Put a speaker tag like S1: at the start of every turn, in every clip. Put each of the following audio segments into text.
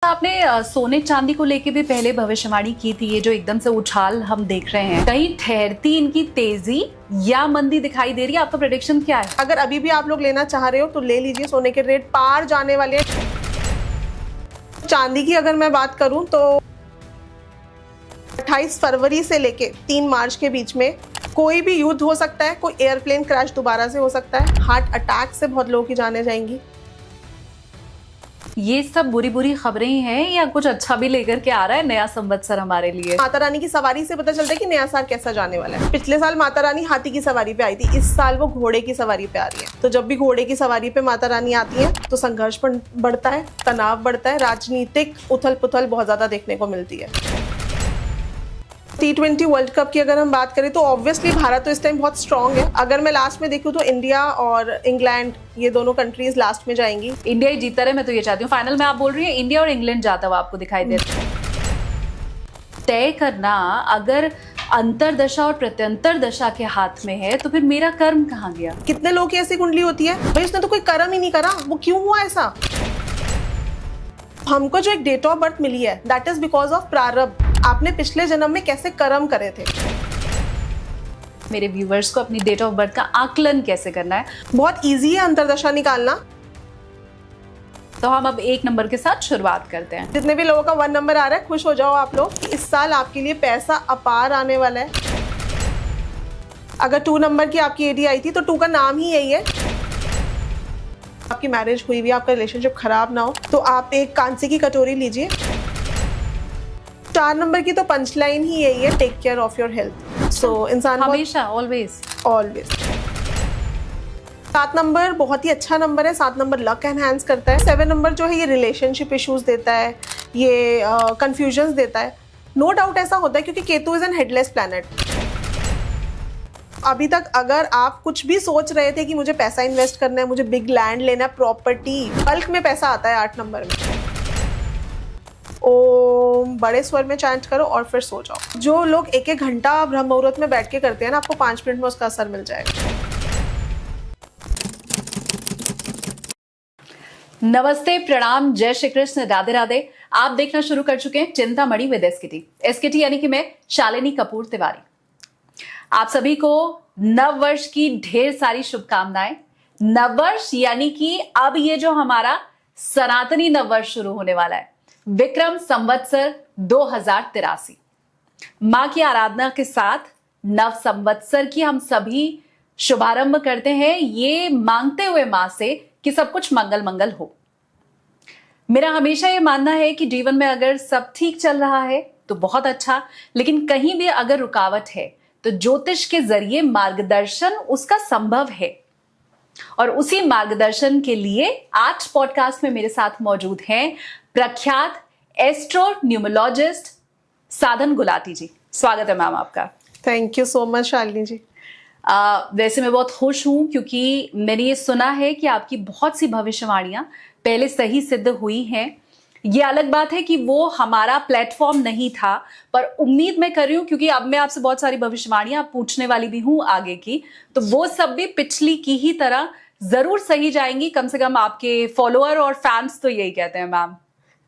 S1: आपने सोने चांदी को लेके भी पहले भविष्यवाणी की थी, ये जो एकदम से उछाल हम देख रहे हैं, कहीं ठहरती इनकी तेजी या मंदी दिखाई दे रही है? आपका प्रेडिक्शन क्या है?
S2: अगर अभी भी आप लोग लेना चाह रहे हो तो ले लीजिए, सोने के रेट पार जाने वाले हैं। चांदी की अगर मैं बात करूं तो 28 फरवरी से लेके 3 मार्च के बीच में कोई भी युद्ध हो सकता है, कोई एयरप्लेन क्रैश दोबारा से हो सकता है, हार्ट अटैक से बहुत लोगों की जानें जाएंगी।
S1: ये सब बुरी बुरी खबरें ही हैं या कुछ अच्छा भी लेकर के आ रहा है नया संवत्सर हमारे लिए?
S2: माता रानी की सवारी से पता चलता है कि नया साल कैसा जाने वाला है। पिछले साल माता रानी हाथी की सवारी पे आई थी, इस साल वो घोड़े की सवारी पे आ रही है। तो जब भी घोड़े की सवारी पे माता रानी आती है तो संघर्ष बढ़ता है, तनाव बढ़ता है, राजनीतिक उथल पुथल बहुत ज्यादा देखने को मिलती है। T20 वर्ल्ड कप की अगर हम बात करें तो ऑब्वियसली भारत तो इस टाइम बहुत स्ट्रांग है। अगर मैं लास्ट में देखूं तो इंडिया और इंग्लैंड, ये दोनों कंट्रीज लास्ट में जाएंगी।
S1: इंडिया ही जीता रहे, मैं तो ये चाहती हूँ। फाइनल में आप बोल रही है इंडिया और इंग्लैंड जाता हुआ आपको दिखाई दे रहा है। तय करना अगर अंतरदशा और प्रत्यंतर दशा के हाथ में है तो फिर मेरा कर्म कहाँ गया?
S2: कितने लोगों की ऐसी कुंडली होती है भाई, उसने तो कोई कर्म ही नहीं करा, वो क्यों हुआ ऐसा? हमको जो एक डेट ऑफ बर्थ मिली है, दैट इज बिकॉज ऑफ प्रारब्ध। आपने पिछले जन्म में कैसे कर्म करे थे।
S1: मेरे व्यूवर्स को अपनी डेट ऑफ बर्थ का आकलन कैसे करना है?
S2: बहुत इजी है अंतरदशा निकालना।
S1: तो हम अब 1 नंबर के साथ शुरुआत करते हैं।
S2: जितने भी लोगों का 1 नंबर आ रहा है, खुश हो जाओ आप लोग, इस साल आपके लिए पैसा अपार आने वाला है। अगर 2 नंबर की आपकी एडी आई थी तो 2 का नाम ही यही है। आपकी मैरिज हुई हुई, आपका रिलेशनशिप खराब ना हो तो आप एक कांसे की कटोरी लीजिए। 4 नंबर की तो पंच लाइन ही यही है, take care of your health. So इंसान
S1: हमेशा ऑलवेज
S2: 7 नंबर बहुत ही अच्छा नंबर है। 7 नंबर लक एनहांस करता है। 7 नंबर जो है ये रिलेशनशिप इश्यूज देता है, ये कंफ्यूजन्स देता है। नो डाउट ऐसा होता है क्योंकि Ketu is an headless planet. अभी तक अगर आप कुछ भी सोच रहे थे कि मुझे पैसा इन्वेस्ट करना है, मुझे बिग लैंड लेना है, प्रॉपर्टी, बल्क में पैसा आता है 8 नंबर में। ओम बड़े स्वर में चैंट करो और फिर सो जाओ। जो लोग 1-1 घंटा ब्रह्म मुहूर्त में बैठ के करते हैं ना, आपको 5 मिनट में उसका असर मिल जाएगा।
S1: नमस्ते, प्रणाम, जय श्री कृष्ण, राधे राधे। आप देखना शुरू कर चुके हैं चिंतामणि विद एसकेटी। एसकेटी यानी कि मैं शालिनी कपूर तिवारी। आप सभी को नव वर्ष की ढेर सारी शुभकामनाएं। नव वर्ष यानी कि अब ये जो हमारा सनातनी नव वर्ष शुरू होने वाला है, विक्रम संवत्सर 2083। मां की आराधना के साथ नव संवत्सर की हम सभी शुभारंभ करते हैं, ये मांगते हुए मां से कि सब कुछ मंगल मंगल हो। मेरा हमेशा ये मानना है कि जीवन में अगर सब ठीक चल रहा है तो बहुत अच्छा, लेकिन कहीं भी अगर रुकावट है तो ज्योतिष के जरिए मार्गदर्शन उसका संभव है। और उसी मार्गदर्शन के लिए आज पॉडकास्ट में मेरे साथ मौजूद हैं प्रख्यात एस्ट्रो न्यूमरोलॉजिस्ट साधन गुलाटी जी। स्वागत है मैम आपका।
S2: Thank you so much Shalini ji.
S1: वैसे मैं बहुत खुश हूं क्योंकि मैंने ये सुना है कि आपकी बहुत सी भविष्यवाणियां पहले सही सिद्ध हुई हैं। ये अलग बात है कि वो हमारा प्लेटफॉर्म नहीं था, पर उम्मीद मैं कर रही हूं क्योंकि अब मैं आपसे बहुत सारी भविष्यवाणियां पूछने वाली भी हूं आगे की, तो वो सब भी पिछली की ही तरह जरूर सही जाएंगी। कम से कम आपके फॉलोअर और फैंस तो यही कहते हैं मैम।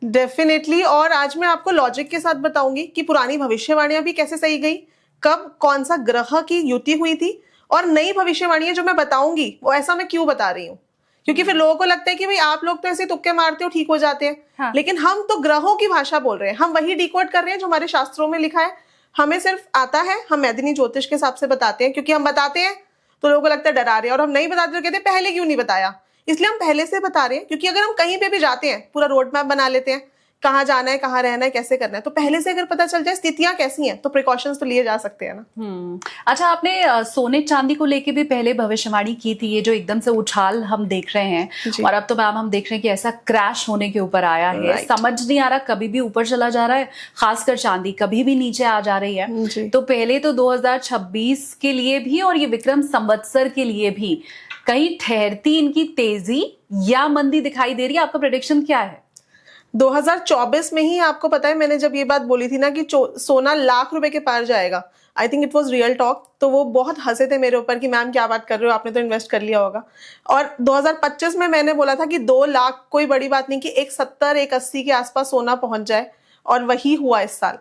S2: डेफिनेटली। और आज मैं आपको लॉजिक के साथ बताऊंगी कि पुरानी भविष्यवाणियां भी कैसे सही गई, कब कौन सा ग्रह की युति हुई थी, और नई भविष्यवाणियां जो मैं बताऊंगी वो ऐसा मैं क्यों बता रही हूँ। क्योंकि फिर लोगों को लगता है कि भाई आप लोग तो ऐसे तुक्के मारते हो, ठीक हो जाते हैं। हाँ। लेकिन हम तो ग्रहों की भाषा बोल रहे हैं, हम वही डिकोड कर रहे हैं जो हमारे शास्त्रों में लिखा है। हमें सिर्फ आता है, हम मैदिनी ज्योतिष के हिसाब से बताते हैं, क्योंकि हम बताते हैं तो लोगों को लगता है डरा रहे हैं, और हम नहीं बताते तो कहते हैं पहले क्यों नहीं बताया। इसलिए हम पहले से बता रहे हैं, क्योंकि अगर हम कहीं पे भी जाते हैं पूरा रोड मैप बना लेते हैं, कहाँ जाना है, कहाँ रहना है, कैसे करना है, तो पहले से अगर पता चल जाए स्थितियां कैसी हैं तो प्रिकॉशंस तो लिए जा सकते हैं ना।
S1: अच्छा, आपने सोने चांदी को लेके भी पहले भविष्यवाणी की थी, ये जो एकदम से उछाल हम देख रहे हैं, और अब तो मैम हम देख रहे हैं कि ऐसा क्रैश होने के ऊपर आया है। समझ नहीं आ रहा, कभी भी ऊपर चला जा रहा है, खासकर चांदी कभी भी नीचे आ जा रही है। तो पहले तो 2026 के लिए भी और ये विक्रम संवत्सर के लिए भी कहीं ठहरती इनकी तेजी या मंदी दिखाई दे रही है? आपका प्रेडिक्शन क्या है?
S2: 2024 में ही आपको पता है, मैंने जब ये बात बोली थी ना कि सोना लाख रुपए के पार जाएगा, I think it was real talk, तो वो बहुत हंसे थे मेरे ऊपर कि मैम क्या बात कर रहे हो, आपने तो इन्वेस्ट कर लिया होगा। और 2025 में मैंने बोला था कि 2 लाख कोई बड़ी बात नहीं, कि 170 180 के आसपास सोना पहुंच जाए, और वही हुआ इस साल।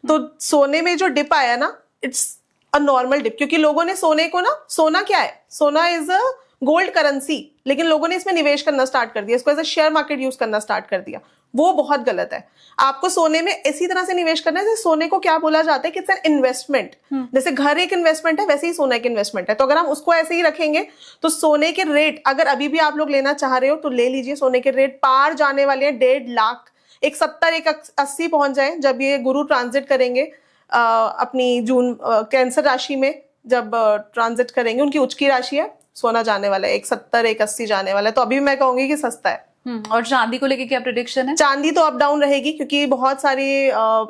S2: तो सोने में जो डिप आया ना, इट्स अ नॉर्मल डिप, क्योंकि लोगों ने सोने को ना, सोना क्या है, सोना इज अ गोल्ड करेंसी, लेकिन लोगों ने इसमें निवेश करना स्टार्ट कर दिया, इसको as a share market use करना स्टार्ट कर दिया। वो बहुत गलत है। आपको सोने में इसी तरह से निवेश करना है, जैसे सोने को क्या बोला जाता है कि इट्स एन इन्वेस्टमेंट। जैसे घर एक इन्वेस्टमेंट है, वैसे ही सोना एक इन्वेस्टमेंट है। तो अगर हम उसको ऐसे ही रखेंगे तो सोने के रेट, अगर अभी भी आप लोग लेना चाह रहे हो तो ले लीजिए, सोने के रेट पार जाने वाले हैं 1.5 लाख, 170 180 पहुंच जाए जब ये गुरु ट्रांजिट करेंगे अपनी जून कैंसर राशि में, जब ट्रांजिट करेंगे, उनकी उच्च की राशि है, सोना जाने वाला है 170 180 जाने वाला है। तो अभी मैं कहूंगी कि सस्ता है।
S1: और चांदी को लेके क्या प्रेडिक्शन है?
S2: चांदी तो अप डाउन रहेगी, क्योंकि बहुत सारी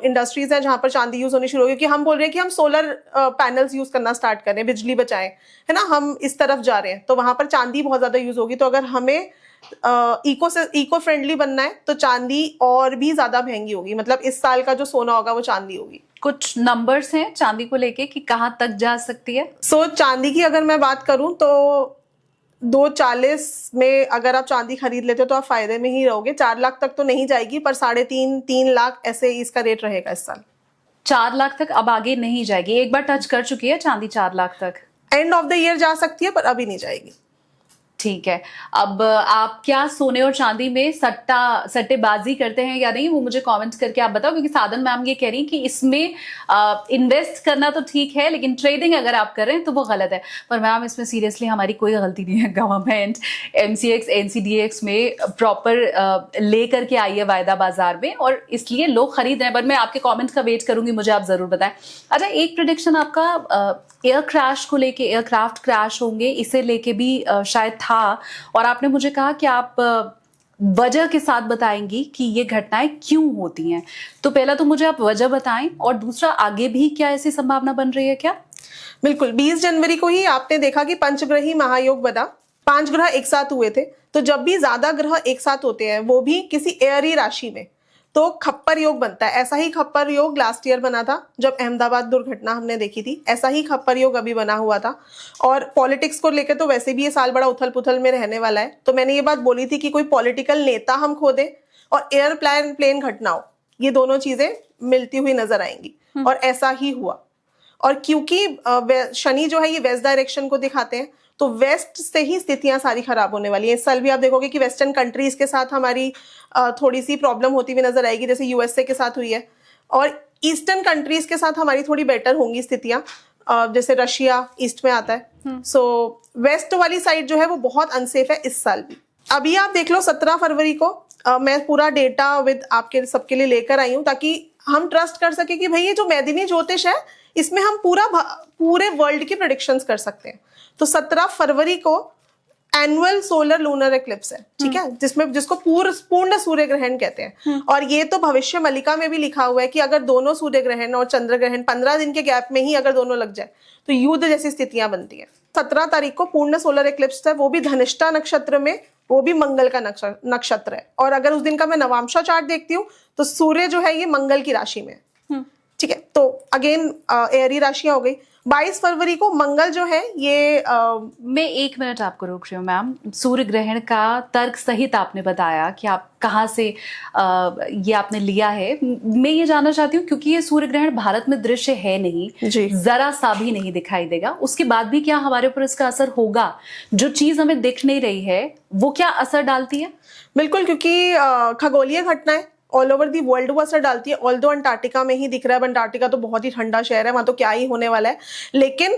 S2: इंडस्ट्रीज हैं जहां पर चांदी यूज होनी शुरू होगी, क्योंकि हम बोल रहे हैं कि हम सोलर पैनल्स यूज करना स्टार्ट करें, बिजली बचाएं, है ना, हम इस तरफ जा रहे हैं, तो वहां पर चांदी बहुत ज्यादा यूज होगी। तो अगर हमें इको फ्रेंडली बनना है तो चांदी और भी ज्यादा महंगी होगी, मतलब इस साल का जो सोना होगा वो चांदी होगी।
S1: कुछ नंबर्स हैं चांदी को लेके कि कहाँ तक जा सकती है?
S2: चांदी की अगर मैं बात करूं तो 240 में अगर आप चांदी खरीद लेते हो तो आप फायदे में ही रहोगे। 4 लाख तक तो नहीं जाएगी, पर 3.5 लाख ऐसे इसका रेट रहेगा इस साल।
S1: 4 लाख तक अब आगे नहीं जाएगी? एक बार टच कर चुकी है चांदी 4 लाख तक,
S2: एंड ऑफ द ईयर जा सकती है, पर अभी नहीं जाएगी।
S1: ठीक है। अब आप क्या सोने और चांदी में सट्टेबाजी करते हैं या नहीं, वो मुझे कमेंट्स करके आप बताओ, क्योंकि साधन मैम ये कह रही कि इसमें इन्वेस्ट करना तो ठीक है, लेकिन ट्रेडिंग अगर आप कर रहे हैं तो वो गलत है। पर मैम इसमें सीरियसली हमारी कोई गलती नहीं है। गवर्नमेंट MCX NCDX में प्रॉपर ले करके आई है वायदा बाजार में, और इसलिए लोग खरीद रहे हैं। बट मैं आपके कॉमेंट्स का वेट करूंगी, मुझे आप जरूर बताएं। अच्छा, एक प्रेडिक्शन आपका एयर क्रैश को लेके, एयरक्राफ्ट क्रैश होंगे इसे लेके भी शायद था, और आपने मुझे कहा कि आप वजह के साथ बताएंगी कि ये घटनाएं क्यों होती हैं। तो पहला तो मुझे आप वजह बताएं, और दूसरा आगे भी क्या ऐसी संभावना बन रही है क्या?
S2: बिल्कुल, 20 जनवरी को ही आपने देखा कि पंचग्रही महायोग बना, 5 ग्रह एक साथ हुए थे। तो जब भी ज्यादा ग्रह एक साथ होते हैं, वो भी किसी एयरी राशि में, तो खप्पर योग बनता है। ऐसा ही खप्पर योग लास्ट ईयर बना था जब अहमदाबाद दुर्घटना हमने देखी थी, ऐसा ही खप्पर योग अभी बना हुआ था। और पॉलिटिक्स को लेकर तो वैसे भी ये साल बड़ा उथल पुथल में रहने वाला है। तो मैंने ये बात बोली थी कि कोई पॉलिटिकल नेता हम खो दे और प्लेन घटना हो, ये दोनों चीजें मिलती हुई नजर आएंगी, और ऐसा ही हुआ। और क्योंकि शनि जो है ये वेस्ट डायरेक्शन को दिखाते हैं, तो वेस्ट से ही स्थितियां सारी खराब होने वाली हैं। इस साल भी आप देखोगे कि वेस्टर्न कंट्रीज के साथ हमारी थोड़ी सी प्रॉब्लम होती हुई नजर आएगी, जैसे USA के साथ हुई है, और ईस्टर्न कंट्रीज के साथ हमारी थोड़ी बेटर होंगी स्थितियां, जैसे रशिया ईस्ट में आता है। सो वेस्ट वाली साइड जो है वो बहुत अनसेफ है इस साल भी। अभी आप देख लो 17 फरवरी को मैं पूरा डेटा विद आपके सबके लिए लेकर आई हूँ, ताकि हम ट्रस्ट कर सके कि भाई ये जो मैदिनी ज्योतिष है इसमें हम पूरे वर्ल्ड की प्रेडिक्शंस कर सकते हैं। तो 17 फरवरी को एनुअल सोलर लूनर एक्लिप्स है, ठीक है, जिसको पूर्ण सूर्य ग्रहण कहते हैं। और ये तो भविष्य मलिका में भी लिखा हुआ है कि अगर दोनों सूर्य ग्रहण और चंद्र ग्रहण 15 दिन के गैप में ही अगर दोनों लग जाए तो युद्ध जैसी स्थितियां बनती है। 17 तारीख को पूर्ण सोलर एक्लिप्स है, वो भी धनिष्ठा नक्षत्र में, वो भी मंगल का नक्षत्र है। और अगर उस दिन का मैं नवांशा चार्ट देखती हूँ तो सूर्य जो है ये मंगल की राशि में, ठीक है। तो अगेन एयरी राशियां हो गई। 22 फरवरी को मंगल जो है ये
S1: मैं 1 मिनट आपको रोक रही हूँ मैम। सूर्य ग्रहण का तर्क सहित आपने बताया कि आप कहाँ से ये आपने लिया है। मैं ये जानना चाहती हूँ, क्योंकि ये सूर्य ग्रहण भारत में दृश्य है नहीं, जरा सा भी नहीं दिखाई देगा, उसके बाद भी क्या हमारे ऊपर इसका असर होगा? जो चीज हमें दिख नहीं रही है वो क्या असर डालती है? बिल्कुल,
S2: क्योंकि खगोलीय घटनाएं ऑल ओवर दी वर्ल्ड वो असर डालती है। ऑल्दो अंटार्कटिका में ही दिख रहा है, अंटार्कटिका तो बहुत ही ठंडा शहर है, वहां तो क्या ही होने वाला है। लेकिन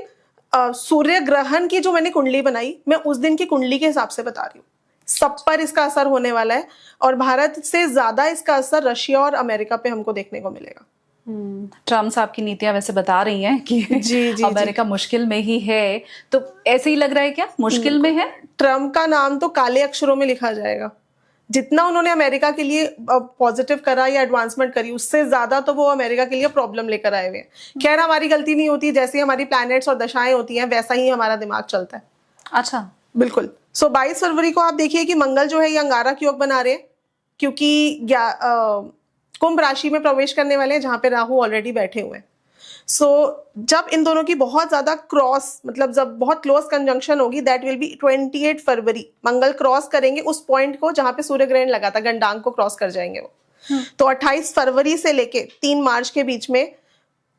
S2: सूर्य ग्रहण की जो मैंने कुंडली बनाई, मैं उस दिन की कुंडली के हिसाब से बता रही हूँ, सब पर इसका असर होने वाला है। और भारत से ज्यादा इसका असर रशिया और अमेरिका पे हमको देखने को मिलेगा।
S1: ट्रम्प साहब की नीतियां वैसे बता रही हैं कि
S2: जी,
S1: अमेरिका मुश्किल में ही है, तो ऐसे ही लग रहा है क्या मुश्किल में है?
S2: ट्रम्प का नाम तो काले अक्षरों में लिखा जाएगा। जितना उन्होंने अमेरिका के लिए पॉजिटिव करा या एडवांसमेंट करी, उससे ज्यादा तो वो अमेरिका के लिए प्रॉब्लम लेकर आए हुए हैं। खैर, हमारी गलती नहीं होती, जैसी हमारी प्लैनेट्स और दशाएं होती हैं वैसा ही हमारा दिमाग चलता है।
S1: अच्छा,
S2: बिल्कुल। 22 फरवरी को आप देखिए कि मंगल जो है ये अंगारक योग बना रहे हैं, क्योंकि कुंभ राशि में प्रवेश करने वाले हैं, जहां पे राहु ऑलरेडी बैठे हुए हैं। सो जब इन दोनों की बहुत ज्यादा क्रॉस, मतलब जब बहुत क्लोज कंजंक्शन होगी, that will be 28 February. Mangal cross करेंगे उस पॉइंट को जहां पे सूर्य ग्रहण लगा था, गंडांक को क्रॉस कर जाएंगे वो। तो 28 फरवरी से लेके 3 मार्च के बीच में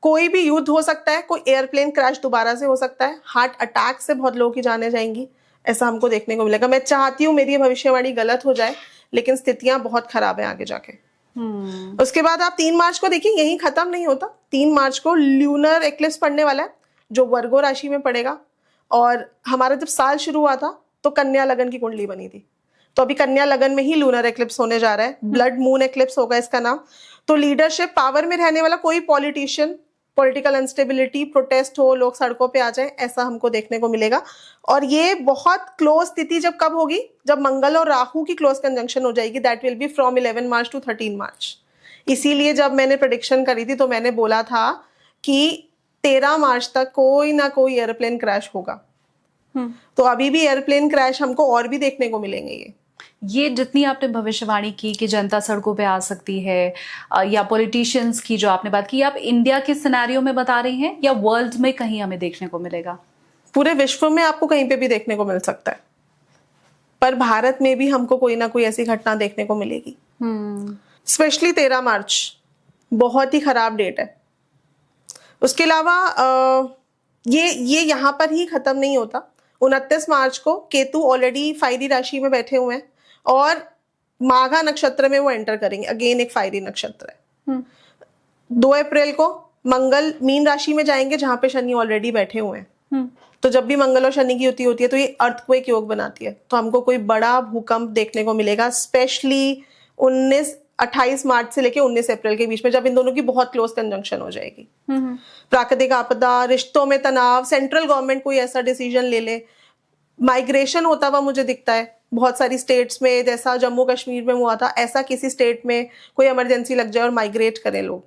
S2: कोई भी युद्ध हो सकता है, कोई एयरप्लेन क्रैश दोबारा से हो सकता है, हार्ट अटैक से बहुत लोगों की जानें जाएंगी, ऐसा हमको देखने को मिलेगा। मैं चाहती हूँ मेरी भविष्यवाणी गलत हो जाए, लेकिन स्थितियां बहुत खराब है आगे जाके। उसके बाद आप 3 मार्च को देखिए, यही खत्म नहीं होता। 3 मार्च को ल्यूनर एक्लिप्स पड़ने वाला है, जो वर्गो राशि में पड़ेगा। और हमारा जब साल शुरू हुआ था तो कन्या लगन की कुंडली बनी थी, तो अभी कन्या लगन में ही लूनर एक्लिप्स होने जा रहा है। ब्लड मून एक्लिप्स होगा इसका नाम। तो लीडरशिप, पावर में रहने वाला कोई पॉलिटिशियन, पॉलिटिकल अनस्टेबिलिटी, प्रोटेस्ट हो, लोग सड़कों पे आ जाएं, ऐसा हमको देखने को मिलेगा। और ये बहुत क्लोज स्थिति जब कब होगी, जब मंगल और राहु की क्लोज कंजंक्शन हो जाएगी, that will be from 11 March two 13 मार्च। इसीलिए जब मैंने प्रेडिक्शन करी थी तो मैंने बोला था कि 13 मार्च तक कोई ना कोई एयरप्लेन क्रैश होगा। तो अभी भी एयरप्लेन क्रैश हमको और भी देखने को मिलेंगे। ये
S1: जितनी आपने भविष्यवाणी की कि जनता सड़कों पे आ सकती है, या पॉलिटिशियंस की जो आपने बात की, आप इंडिया के सिनेरियो में बता रही हैं या वर्ल्ड में कहीं हमें देखने को मिलेगा?
S2: पूरे विश्व में आपको कहीं पे भी देखने को मिल सकता है, पर भारत में भी हमको कोई ना कोई ऐसी घटना देखने को मिलेगी। स्पेशली 13 मार्च बहुत ही खराब डेट है। उसके अलावा ये यहाँ पर ही खत्म नहीं होता। 29 मार्च को केतु ऑलरेडी फायरी राशि में बैठे हुए हैं और माघा नक्षत्र में वो एंटर करेंगे। अगेन एक फायरी नक्षत्र है। 2 अप्रैल को मंगल मीन राशि में जाएंगे, जहां पे शनि ऑलरेडी बैठे हुए हैं। तो जब भी मंगल और शनि की युति होती है तो ये अर्थक्वेक योग बनाती है, तो हमको कोई बड़ा भूकंप देखने को मिलेगा, स्पेशली 28 मार्च से लेके 19 अप्रैल के बीच में, जब इन दोनों की बहुत क्लोज कंजंक्शन हो जाएगी। प्राकृतिक आपदा, रिश्तों में तनाव, सेंट्रल गवर्नमेंट कोई ऐसा डिसीजन ले ले, माइग्रेशन होता हुआ मुझे दिखता है बहुत सारी स्टेट्स में, जैसा जम्मू कश्मीर में हुआ था, ऐसा किसी स्टेट में कोई इमरजेंसी लग जाए और माइग्रेट करें लोग।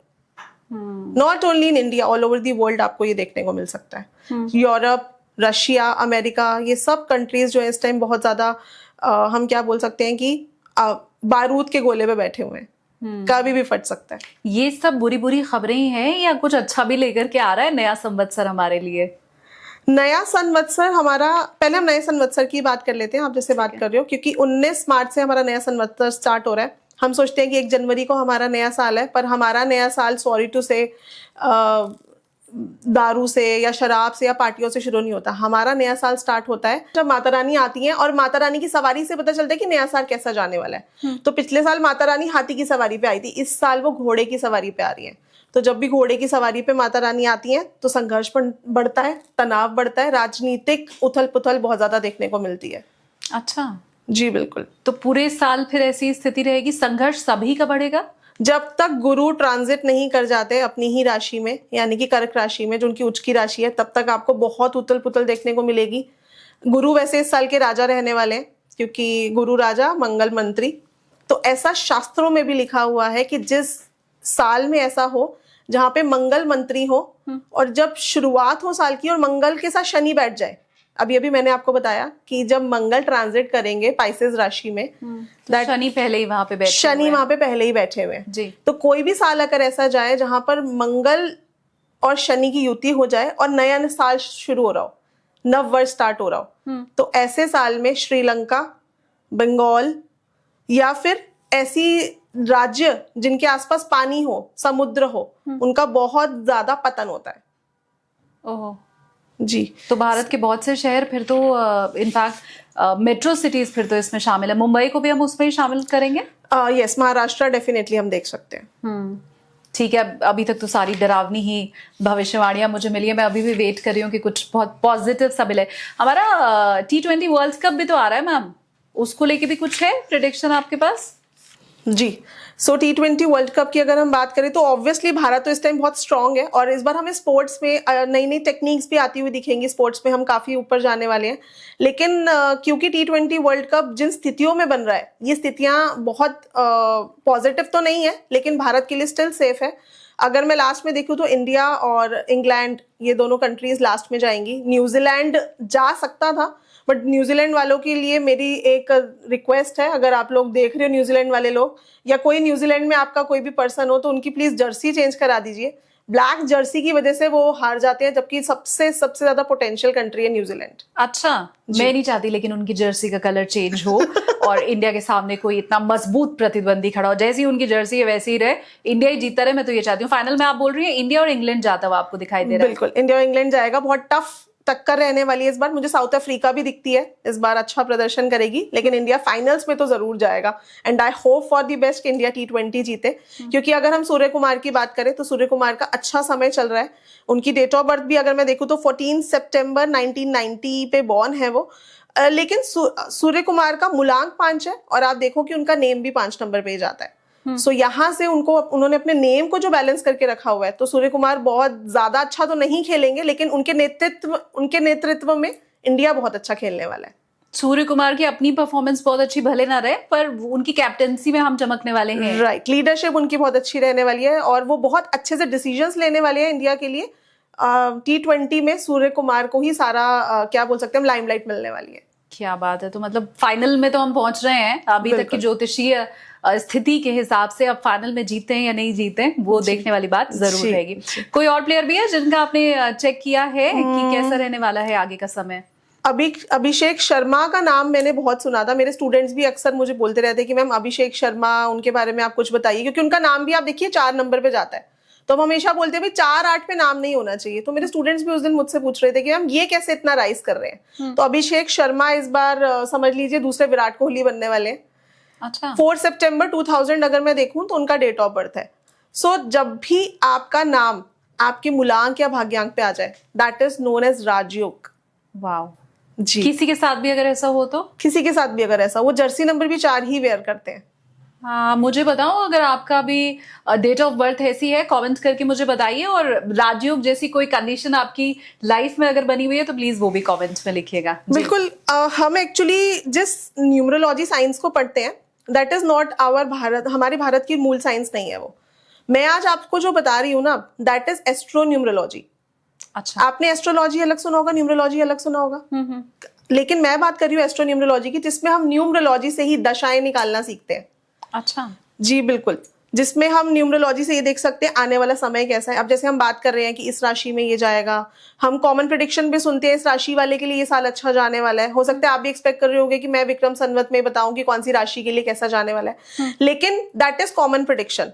S2: Not only in India, all over the world आपको ये देखने को मिल सकता है। यूरोप, रशिया, अमेरिका, ये सब कंट्रीज जो है इस टाइम बहुत ज्यादा हम क्या बोल सकते हैं कि बारूद के गोले पे बैठे हुए हैं, कभी भी फट सकता है।
S1: ये सब बुरी बुरी खबरें ही हैं या कुछ अच्छा भी लेकर के आ रहा है नया संवत्सर हमारे लिए?
S2: नया संवत्सर हमारा, पहले हम नए संवत्सर की बात कर लेते हैं, आप जैसे बात कर रहे हो, क्योंकि 19 मार्च से हमारा नया संवत्सर स्टार्ट हो रहा है। हम सोचते हैं कि 1 जनवरी को हमारा नया साल है, पर हमारा नया साल, सॉरी टू से, दारू से या शराब से या पार्टियों से शुरू नहीं होता। हमारा नया साल स्टार्ट होता है जब माता रानी आती हैं, और माता रानी की सवारी से पता चलता है कि नया साल कैसा जाने वाला है। तो पिछले साल माता रानी हाथी की सवारी पे आई थी, इस साल वो घोड़े की सवारी पे आ रही है। तो जब भी घोड़े की सवारी पे माता रानी आती हैं तो संघर्ष बढ़ता है, तनाव बढ़ता है, राजनीतिक उथल पुथल बहुत ज्यादा देखने को मिलती है।
S1: अच्छा
S2: जी बिल्कुल।
S1: तो पूरे साल फिर ऐसी स्थिति रहेगी, संघर्ष सभी का बढ़ेगा
S2: जब तक गुरु ट्रांजिट नहीं कर जाते अपनी ही राशि में, यानी कि कर्क राशि में, जो उनकी उच्च की राशि है, तब तक आपको बहुत उथल पुथल देखने को मिलेगी। गुरु वैसे इस साल के राजा रहने वाले हैं, क्योंकि गुरु राजा मंगल मंत्री। तो ऐसा शास्त्रों में भी लिखा हुआ है कि जिस साल में ऐसा हो जहां पे मंगल मंत्री हो, और जब शुरुआत हो साल की और मंगल के साथ शनि बैठ जाए। अभी मैंने आपको बताया कि जब मंगल ट्रांजिट करेंगे पाइसेस राशि में,
S1: तो शनि पहले ही वहां पे बैठे
S2: शनि वहां पे पहले ही बैठे हुए हैं। तो कोई भी साल अगर ऐसा जाए जहां पर मंगल और शनि की युति हो जाए और नया साल शुरू हो रहा हो, नव वर्ष स्टार्ट हो रहा हो, तो ऐसे साल में श्रीलंका, बंगाल या फिर ऐसी राज्य जिनके आसपास पानी हो, समुद्र हो, उनका बहुत ज्यादा पतन होता है।
S1: ओह
S2: जी।
S1: तो भारत के बहुत से शहर फिर तो इनफैक्ट मेट्रो सिटीज फिर तो इसमें शामिल है। मुंबई को भी हम उसमें ही शामिल करेंगे?
S2: यस, महाराष्ट्र डेफिनेटली हम देख सकते हैं।
S1: ठीक है। अभी तक तो सारी डरावनी ही भविष्यवाणियां मुझे मिली है। मैं अभी भी वेट कर रही हूँ कि कुछ बहुत पॉजिटिव सा मिले। हमारा T20 वर्ल्ड कप भी तो आ रहा है मैम, उसको लेके भी कुछ है प्रेडिक्शन आपके पास?
S2: जी। सो T20 वर्ल्ड कप की अगर हम बात करें तो ऑब्वियसली भारत तो इस टाइम बहुत स्ट्रांग है, और इस बार हमें स्पोर्ट्स में नई नई टेक्निक्स भी आती हुई दिखेंगी। स्पोर्ट्स में हम काफी ऊपर जाने वाले हैं। लेकिन क्योंकि T20 वर्ल्ड कप जिन स्थितियों में बन रहा है, ये स्थितियां बहुत पॉजिटिव तो नहीं है, लेकिन भारत के लिए स्टिल सेफ है। अगर मैं लास्ट में देखूं तो इंडिया और इंग्लैंड, ये दोनों कंट्रीज लास्ट में जाएंगी। न्यूजीलैंड जा सकता था, बट न्यूजीलैंड वालों के लिए मेरी एक रिक्वेस्ट है, अगर आप लोग देख रहे हो न्यूजीलैंड वाले लोग, या कोई न्यूजीलैंड में आपका कोई भी पर्सन हो, तो उनकी प्लीज जर्सी चेंज करा दीजिए। ब्लैक जर्सी की वजह से वो हार जाते हैं, जबकि सबसे ज्यादा पोटेंशियल कंट्री है न्यूजीलैंड।
S1: अच्छा, मैं नहीं चाहती लेकिन उनकी जर्सी का कलर चेंज हो और इंडिया के सामने कोई इतना मजबूत प्रतिद्वंदी खड़ा हो, जैसी उनकी जर्सी है वैसी ही रहे, इंडिया ही जीतता रहे। मैं तो ये चाहती हूँ। फाइनल में आप बोल रही हैं इंडिया और इंग्लैंड जाता हुआ आपको दिखाई दे रहा है?
S2: बिल्कुल, इंडिया और इंग्लैंड जाएगा। बहुत टफ टक्कर रहने वाली है इस बार। मुझे साउथ अफ्रीका भी दिखती है इस बार अच्छा प्रदर्शन करेगी, लेकिन इंडिया फाइनल्स में तो जरूर जाएगा। And I hope for the best India T20 जीते, क्योंकि अगर हम सूर्य कुमार की बात करें तो सूर्य कुमार का अच्छा समय चल रहा है। उनकी डेट ऑफ बर्थ भी अगर मैं देखूं तो 14 सितंबर 1990 पे बॉर्न है वो। लेकिन सूर्य कुमार का मूलांक 5 है और आप देखो कि उनका नेम भी 5 नंबर पे ही जाता है। सो यहाँ से उन्होंने अपने नेम को जो बैलेंस करके रखा हुआ है, तो सूर्य कुमार बहुत ज्यादा अच्छा तो नहीं खेलेंगे, लेकिन उनके नेतृत्व में इंडिया बहुत अच्छा खेलने वाला है।
S1: सूर्य कुमार की अपनी परफॉर्मेंस बहुत अच्छी भले ना रहे, पर उनकी कैप्टेंसी में हम चमकने वाले हैं।
S2: राइट, लीडरशिप उनकी बहुत अच्छी रहने वाली है और वो बहुत अच्छे से डिसीजंस लेने वाले हैं इंडिया के लिए। T20 में सूर्य कुमार को ही सारा क्या बोल सकते हैं, लाइमलाइट मिलने वाली है।
S1: क्या बात है। तो मतलब फाइनल में तो हम पहुंच रहे हैं। अभी तक की ज्योतिषीय स्थिति के हिसाब से अब फाइनल में जीते हैं या नहीं जीते हैं वो देखने वाली बात जरूर रहेगी। कोई और प्लेयर भी है जिनका आपने चेक किया है कि कैसा रहने वाला है आगे का समय?
S2: अभिषेक शर्मा का नाम मैंने बहुत सुना था। मेरे स्टूडेंट्स भी अक्सर मुझे बोलते रहते हैं कि मैम अभिषेक शर्मा, उनके बारे में आप कुछ बताइए, क्योंकि उनका नाम भी आप देखिए 4 नंबर पे जाता है। तो हम हमेशा बोलते हैं भाई 4-8 पे नाम नहीं होना चाहिए। तो मेरे स्टूडेंट्स भी उस दिन मुझसे पूछ रहे थे कि हम ये कैसे इतना राइज कर रहे हैं। तो अभिषेक शर्मा इस बार समझ लीजिए दूसरे विराट कोहली बनने वाले हैं।
S1: अच्छा,
S2: 4 सितंबर 2000 अगर मैं देखूं तो उनका डेट ऑफ बर्थ है। सो जब भी आपका नाम आपके मूलांक या भाग्यांक पे आ जाए, दैट इज नोन एज राजयोग।
S1: वाह
S2: जी,
S1: किसी के साथ भी अगर ऐसा हो तो?
S2: किसी के साथ भी अगर ऐसा, वो जर्सी नंबर भी 4 ही वेयर करते हैं।
S1: हाँ, मुझे बताओ अगर आपका भी डेट ऑफ बर्थ ऐसी है, कमेंट करके मुझे बताइए। और राजयोग जैसी कोई कंडीशन आपकी लाइफ में अगर बनी हुई है तो प्लीज वो भी कमेंट्स में लिखिएगा।
S2: बिल्कुल। हम एक्चुअली जिस न्यूमरोलॉजी साइंस को पढ़ते हैं, that is not our Bharat, हमारे भारत की मूल साइंस नहीं है वो। मैं आज आपको जो बता रही हूँ ना, दैट इज एस्ट्रोन्यूमरोलॉजी।
S1: अच्छा,
S2: आपने एस्ट्रोलॉजी अलग सुना होगा, न्यूमरोलॉजी अलग सुना होगा। लेकिन मैं बात कर रही हूँ एस्ट्रोन्यूमरोलॉजी की, जिसमें हम न्यूमरोलॉजी से ही दशाएं निकालना सीखते हैं।
S1: अच्छा
S2: जी बिल्कुल, जिसमें हम न्यूमरोलॉजी से ये देख सकते हैं आने वाला समय कैसा है। अब जैसे हम बात कर रहे हैं कि इस राशि में ये जाएगा, हम कॉमन प्रेडिक्शन भी सुनते हैं इस राशि वाले के लिए ये साल अच्छा जाने वाला है। हो सकता है आप भी एक्सपेक्ट कर रहे होंगे कि मैं विक्रम संवत में बताऊं कि कौन सी राशि के लिए कैसा जाने वाला है, लेकिन that is common prediction.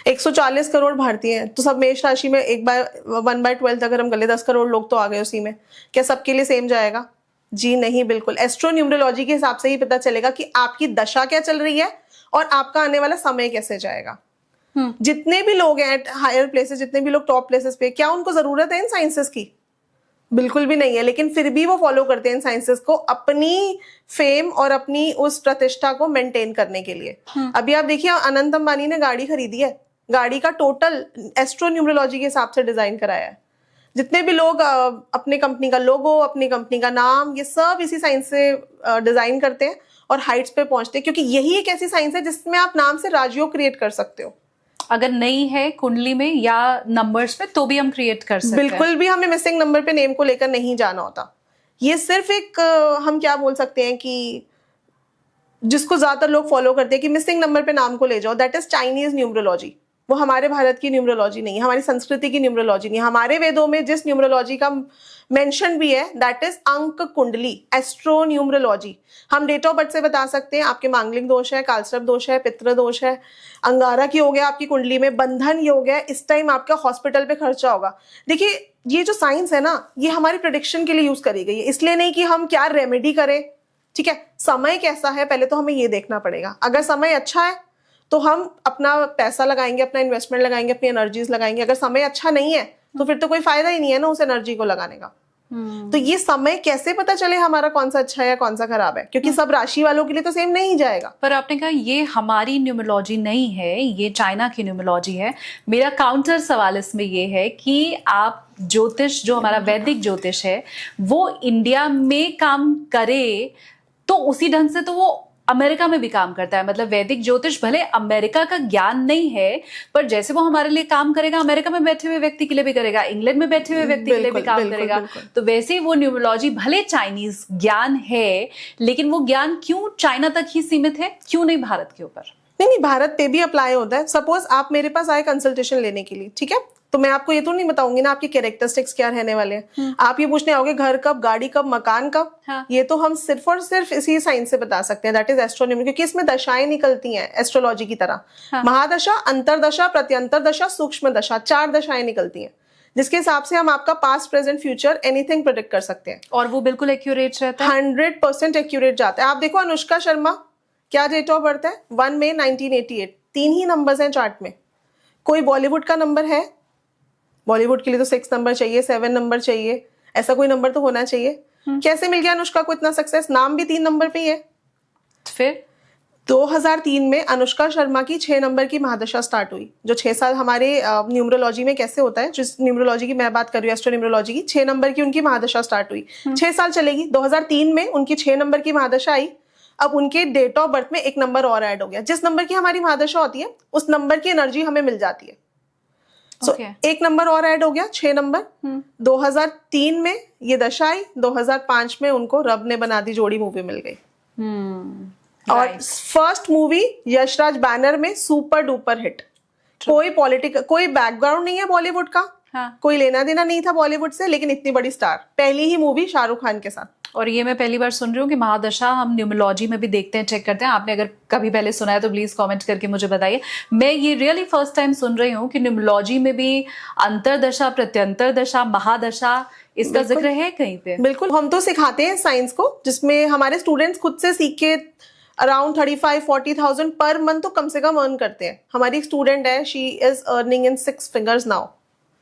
S2: 140 crore भारतीय हैं, तो सब मेष राशि में 1/12 अगर हम गले 10 करोड़ लोग तो आ गए उसी में। क्या सबके लिए सेम जाएगा? जी नहीं, बिल्कुल। एस्ट्रोन्यूमरोलॉजी के हिसाब से ही पता चलेगा कि आपकी दशा क्या चल रही है और आपका आने वाला समय कैसे जाएगा। जितने भी लोग हैं एट हायर प्लेसेस, जितने भी लोग टॉप प्लेसेस पे, क्या उनको जरूरत है इन साइंसेस की? बिल्कुल भी नहीं है, लेकिन फिर भी वो फॉलो करते हैं इन साइंसेस को अपनी फेम और अपनी उस प्रतिष्ठा को मेंटेन करने के लिए। अभी आप देखिए अनंत अंबानी ने गाड़ी खरीदी है, गाड़ी का टोटल एस्ट्रोन्यूमरोलॉजी के हिसाब से डिजाइन कराया है। जितने भी लोग अपने कंपनी का लोगो, अपनी कंपनी का नाम, ये सब इसी साइंस से डिजाइन करते हैं और हाइट्स पे पहुंचते हैं, क्योंकि यही एक ऐसी साइंस है जिसमें आप नाम से राजयोग क्रिएट कर सकते हो।
S1: अगर नहीं है कुंडली में या नंबर्स में तो भी हम क्रिएट कर सकते हैं।
S2: बिल्कुल भी हमें मिसिंग नंबर पे नेम को लेकर नहीं जाना होता। ये सिर्फ एक हम क्या बोल सकते हैं कि जिसको ज्यादातर लोग फॉलो करते हैं कि मिसिंग नंबर पे नाम को ले जाओ, दैट इज चाइनीज न्यूमरोलॉजी। वो हमारे भारत की न्यूमरोलॉजी नहीं है, हमारी संस्कृति की न्यूमरोलॉजी नहीं है। हमारे वेदों में जिस न्यूमरोलॉजी का मेंशन भी है दैट इज अंक कुंडली, एस्ट्रो न्यूमरोलॉजी। हम डेट ऑफ बर्थ से बता सकते हैं आपके मांगलिक दोष है, कालसर्प दोष है, पितृ दोष है, अंगारक योग है आपकी कुंडली में, बंधन योग है, इस टाइम आपका हॉस्पिटल पे खर्चा होगा। देखिए ये जो साइंस है ना, ये हमारी प्रेडिक्शन के लिए यूज करी गई है, इसलिए नहीं कि हम क्या रेमेडी करें। ठीक है, समय कैसा है पहले तो हमें ये देखना पड़ेगा। अगर समय अच्छा है तो हम अपना पैसा लगाएंगे, अपना इन्वेस्टमेंट लगाएंगे, अपनी एनर्जीज लगाएंगे। अगर समय अच्छा नहीं है तो फिर तो कोई फायदा ही नहीं है ना उस एनर्जी को लगाने का। तो ये समय कैसे पता चले हमारा कौन सा अच्छा है या कौन सा खराब है, क्योंकि सब राशि वालों के लिए तो सेम नहीं जाएगा।
S1: पर आपने कहा ये हमारी न्यूमरोलॉजी नहीं है, ये चाइना की न्यूमरोलॉजी है। मेरा काउंटर सवाल इसमें ये है कि आप ज्योतिष, जो हमारा वैदिक ज्योतिष है, वो इंडिया में काम करे तो उसी ढंग से तो वो अमेरिका में भी काम करता है। मतलब वैदिक ज्योतिष भले अमेरिका का ज्ञान नहीं है, पर जैसे वो हमारे लिए काम करेगा, अमेरिका में बैठे हुए व्यक्ति के लिए भी करेगा, इंग्लैंड में बैठे हुए व्यक्ति के लिए भी काम करेगा। तो वैसे ही वो न्यूमरोलॉजी भले चाइनीज ज्ञान है, लेकिन वो ज्ञान क्यों चाइना तक ही सीमित है, क्यों नहीं भारत के ऊपर?
S2: नहीं, भारत पे भी अप्लाई होता है। सपोज आप मेरे पास आए कंसल्टेशन लेने के लिए, ठीक है, तो मैं आपको ये तो नहीं बताऊंगी ना आपके कैरेक्टरिस्टिक्स क्या रहने वाले हैं। आप ये पूछने आओगे घर कब, गाड़ी कब, मकान कब।
S1: हाँ।
S2: ये तो हम सिर्फ और सिर्फ इसी साइंस से बता सकते हैं, दैट इज एस्ट्रोनॉमी, क्योंकि इसमें दशाएं निकलती हैं एस्ट्रोलॉजी की तरह।
S1: हाँ।
S2: महादशा, अंतरदशा, प्रत्यंतर दशा, सूक्ष्म दशा, 4 दशाएं निकलती हैं, जिसके हिसाब से हम आपका past, present, future anything predict कर सकते हैं।
S1: और वो बिल्कुल एक्यूरेट रहता है?
S2: 100% एक्यूरेट जाता है। आप देखो अनुष्का शर्मा, क्या डेट ऑफ बर्थ है? 1 मई 1988। 3 ही नंबर्स हैं चार्ट में। कोई बॉलीवुड का नंबर है? बॉलीवुड के लिए तो 6 नंबर चाहिए, 7 नंबर चाहिए, ऐसा कोई नंबर तो होना चाहिए। कैसे मिल गया अनुष्का को इतना सक्सेस? नाम भी 3 नंबर पे ही है।
S1: फिर
S2: 2003 में अनुष्का शर्मा की 6 नंबर की महादशा स्टार्ट हुई, जो 6 साल हमारे न्यूमरोलॉजी में कैसे होता है, जिस न्यूमरोलॉजी की मैं बात कर रही हूँ, एस्ट्रो न्यूमरोलॉजी की, 6 नंबर की उनकी महादशा स्टार्ट हुई। 6 साल चलेगी। 2003 में उनकी 6 नंबर की महादशा आई। अब उनके डेट ऑफ बर्थ में 1 नंबर और ऐड हो गया। जिस नंबर की हमारी महादशा होती है उस नंबर की एनर्जी हमें मिल जाती है। सो 1 नंबर और ऐड हो गया, 6 नंबर। 2003 में ये दशा आई। 2005 में उनको रब ने बना दी जोड़ी मूवी मिल गई। और फर्स्ट मूवी यशराज बैनर में सुपर डुपर हिट। कोई कोई बैकग्राउंड नहीं है बॉलीवुड का।
S1: हाँ।
S2: कोई लेना देना नहीं था बॉलीवुड से, लेकिन इतनी बड़ी स्टार, पहली ही मूवी शाहरुख खान के साथ।
S1: और ये मैं पहली बार सुन रही हूँ कि महादशा हम न्यूमरोलॉजी में भी देखते हैं, चेक करते हैं। आपने अगर कभी पहले सुना है तो प्लीज कमेंट करके मुझे बताइए। मैं ये रियली फर्स्ट टाइम सुन रही हूँ कि न्यूमरोलॉजी में भी अंतरदशा, प्रत्यंतर दशा, महादशा, इसका जिक्र है कहीं पे?
S2: बिल्कुल, हम तो सिखाते हैं साइंस को, जिसमें हमारे स्टूडेंट्स खुद से सीख के अराउंड 35-40,000 पर मंथ तो कम से कम अर्न करते हैं। हमारी एक स्टूडेंट है, she is earning in 6 figures now.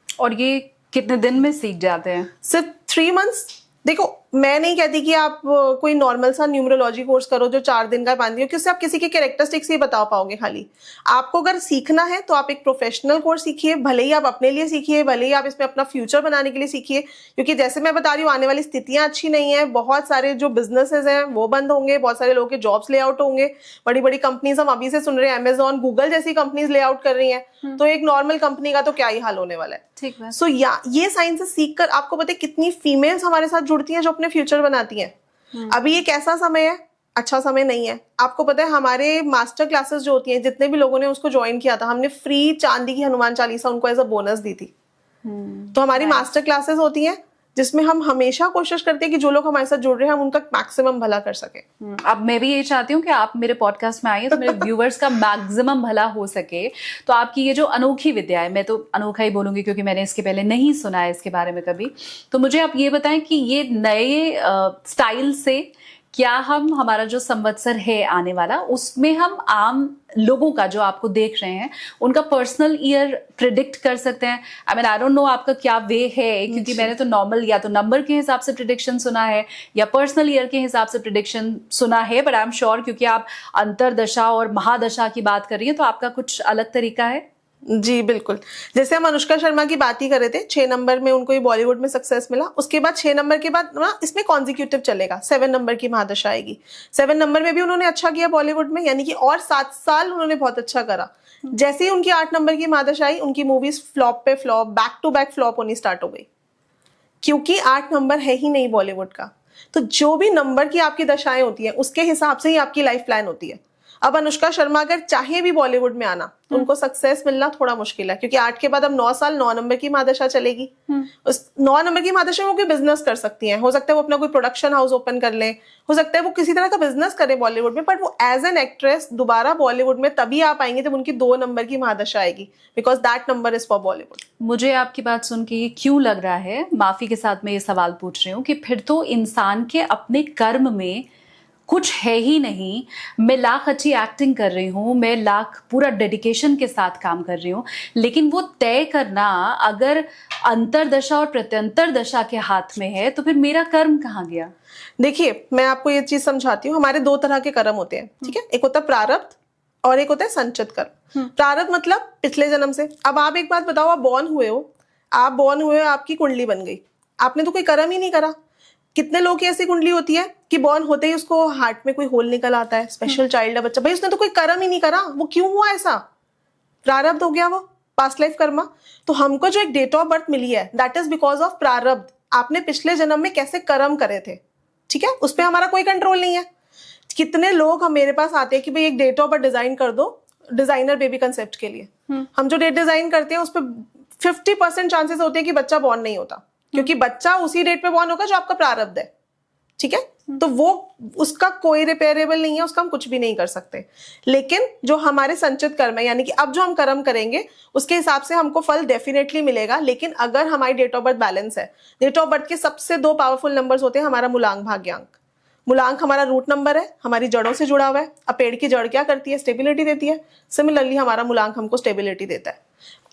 S2: और
S1: ये कितने दिन में सीख जाते हैं?
S2: सिर्फ 3 मंथ्स। देखो, मैं नहीं कहती कि आप कोई नॉर्मल सा न्यूमरोलॉजी कोर्स करो जो 4 दिन का, 5 दिन, क्योंकि उससे आप किसी के कैरेक्टरिस्टिक्स ही बता पाओगे खाली। आपको अगर सीखना है तो आप एक प्रोफेशनल कोर्स सीखिए, भले ही आप अपने लिए सीखिए, भले ही आप इसमें अपना फ्यूचर बनाने के लिए सीखिए, क्योंकि जैसे मैं बता रही हूँ आने वाली स्थितियां अच्छी नहीं है। बहुत सारे जो बिजनेसेस हैं वो बंद होंगे, बहुत सारे लोगों के जॉब्स ले आउट होंगे। बड़ी बड़ी कंपनीज हम अभी से सुन रहे हैं, अमेजॉन, गूगल जैसी कंपनीज ले आउट कर रही हैं। तो एक नॉर्मल कंपनी का तो क्या ही हाल होने वाला है।
S1: ठीक है।
S2: सो ये साइंस सीख कर आपको पता है कितनी फीमेल्स हमारे साथ जुड़ती हैं जो अपने फ्यूचर बनाती हैं। अभी ये कैसा समय है? अच्छा समय नहीं है। आपको पता है हमारे मास्टर क्लासेस जो होती हैं, जितने भी लोगों ने उसको ज्वाइन किया था, हमने फ्री चांदी की हनुमान चालीसा उनको एज अ बोनस दी थी। तो हमारी मास्टर क्लासेस होती हैं जिसमें हम हमेशा कोशिश करते हैं कि जो लोग हमारे साथ जुड़ रहे हैं हम उनका मैक्सिमम भला कर सके।
S1: अब मैं भी ये चाहती हूँ कि आप मेरे पॉडकास्ट में आइए तो मेरे व्यूवर्स का मैक्सिमम भला हो सके। तो आपकी ये जो अनोखी विद्या है, मैं तो अनोखा ही बोलूंगी क्योंकि मैंने इसके पहले नहीं सुना है इसके बारे में कभी, तो मुझे आप ये बताएं कि ये नए स्टाइल से क्या हम, हमारा जो संवत्सर है आने वाला, उसमें हम आम लोगों का जो आपको देख रहे हैं उनका पर्सनल ईयर प्रिडिक्ट कर सकते हैं? I mean I don't know आपका क्या वे है, क्योंकि मैंने तो नॉर्मल या तो नंबर के हिसाब से प्रिडिक्शन सुना है या पर्सनल ईयर के हिसाब से प्रिडिक्शन सुना है, बट आई एम श्योर क्योंकि आप अंतरदशा और महादशा की बात कर रही हैं तो आपका कुछ अलग तरीका है।
S2: जी बिल्कुल, जैसे हम अनुष्का शर्मा की बात ही कर रहे थे, 6 नंबर में उनको ये बॉलीवुड में सक्सेस मिला। उसके बाद 6 नंबर के बाद ना इसमें कॉन्जिक्यूटिव चलेगा, 7 नंबर की महादशा आएगी। 7 नंबर में भी उन्होंने अच्छा किया बॉलीवुड में, यानी कि और 7 साल उन्होंने बहुत अच्छा करा। जैसे ही उनकी 8 नंबर की महादशा आई, उनकी मूवीज फ्लॉप पे flop, back to back flop होनी स्टार्ट हो गई, क्योंकि 8 नंबर है ही नहीं बॉलीवुड का। तो जो भी नंबर की आपकी दशाएं होती है उसके हिसाब से ही आपकी लाइफ प्लान होती है। अब अनुष्का शर्मा अगर चाहे भी बॉलीवुड में आना तो उनको सक्सेस मिलना थोड़ा मुश्किल है, क्योंकि 8 के बाद अब 9 साल 9 नंबर की महादशा चलेगी। उस 9 नंबर की महादशा में वो कोई बिजनेस कर सकती हैं। हो सकता है वो अपना कोई प्रोडक्शन हाउस ओपन कर ले, हो सकता है वो किसी तरह का बिजनेस करे बॉलीवुड में, बट वो एज एन एक्ट्रेस दोबारा बॉलीवुड में तभी आ पाएंगे जब उनकी 2 नंबर की महादशा आएगी, because that number is for Bollywood.
S1: मुझे आपकी बात सुन के ये क्यों लग रहा है, माफी के साथ मैं ये सवाल पूछ रही हूँ, कि फिर तो इंसान के अपने कर्म में कुछ है ही नहीं। मैं लाख अच्छी एक्टिंग कर रही हूँ, मैं लाख पूरा डेडिकेशन के साथ काम कर रही हूँ, लेकिन वो तय करना अगर अंतरदशा और प्रत्यंतर दशा के हाथ में है तो फिर मेरा कर्म कहाँ गया?
S2: देखिए, मैं आपको ये चीज समझाती हूँ। हमारे 2 तरह के कर्म होते हैं, ठीक है? एक होता है प्रारब्ध और एक होता है संचित कर्म। प्रारब्ध मतलब पिछले जन्म से। अब आप एक बात बताओ, आप बॉर्न हुए हो, आपकी कुंडली बन गई, आपने तो कोई कर्म ही नहीं करा। कितने लोग की ऐसी कुंडली होती है कि बॉर्न होते ही उसको हार्ट में कोई होल निकल आता है, स्पेशल चाइल्ड है बच्चा, भाई उसने तो कोई कर्म ही नहीं करा, वो क्यों हुआ ऐसा? प्रारब्ध हो गया, वो पास्ट लाइफ कर्मा। तो हमको जो एक डेट ऑफ बर्थ मिली है दैट इज बिकॉज ऑफ प्रारब्ध। आपने पिछले जन्म में कैसे कर्म करे थे, ठीक है? उस पर हमारा कोई कंट्रोल नहीं है। कितने लोग हम मेरे पास आते हैं कि भाई एक डेट ऑफ बर्थ डिजाइन कर दो डिजाइनर बेबी कंसेप्ट के लिए। हम जो डेट डिजाइन करते हैं उस पर 50% चांसेस होते हैं कि बच्चा बॉर्न नहीं होता, क्योंकि बच्चा उसी डेट पे बॉर्न होगा जो आपका प्रारब्ध है, ठीक है। तो वो उसका कोई रिपेयरेबल नहीं है, उसका हम कुछ भी नहीं कर सकते। लेकिन जो हमारे संचित कर्म है, यानी कि अब जो हम कर्म करेंगे उसके हिसाब से हमको फल डेफिनेटली मिलेगा। लेकिन अगर हमारी डेट ऑफ बर्थ बैलेंस है, डेट ऑफ बर्थ के सबसे 2 पावरफुल नंबर्स होते हैं हमारा मूलांक भाग्यांक। मूलांक हमारा रूट नंबर है, हमारी जड़ों से जुड़ा हुआ है। अब पेड़ की जड़ क्या करती है? स्टेबिलिटी देती है। सिमिलरली हमारा मूलांक हमको स्टेबिलिटी देता है।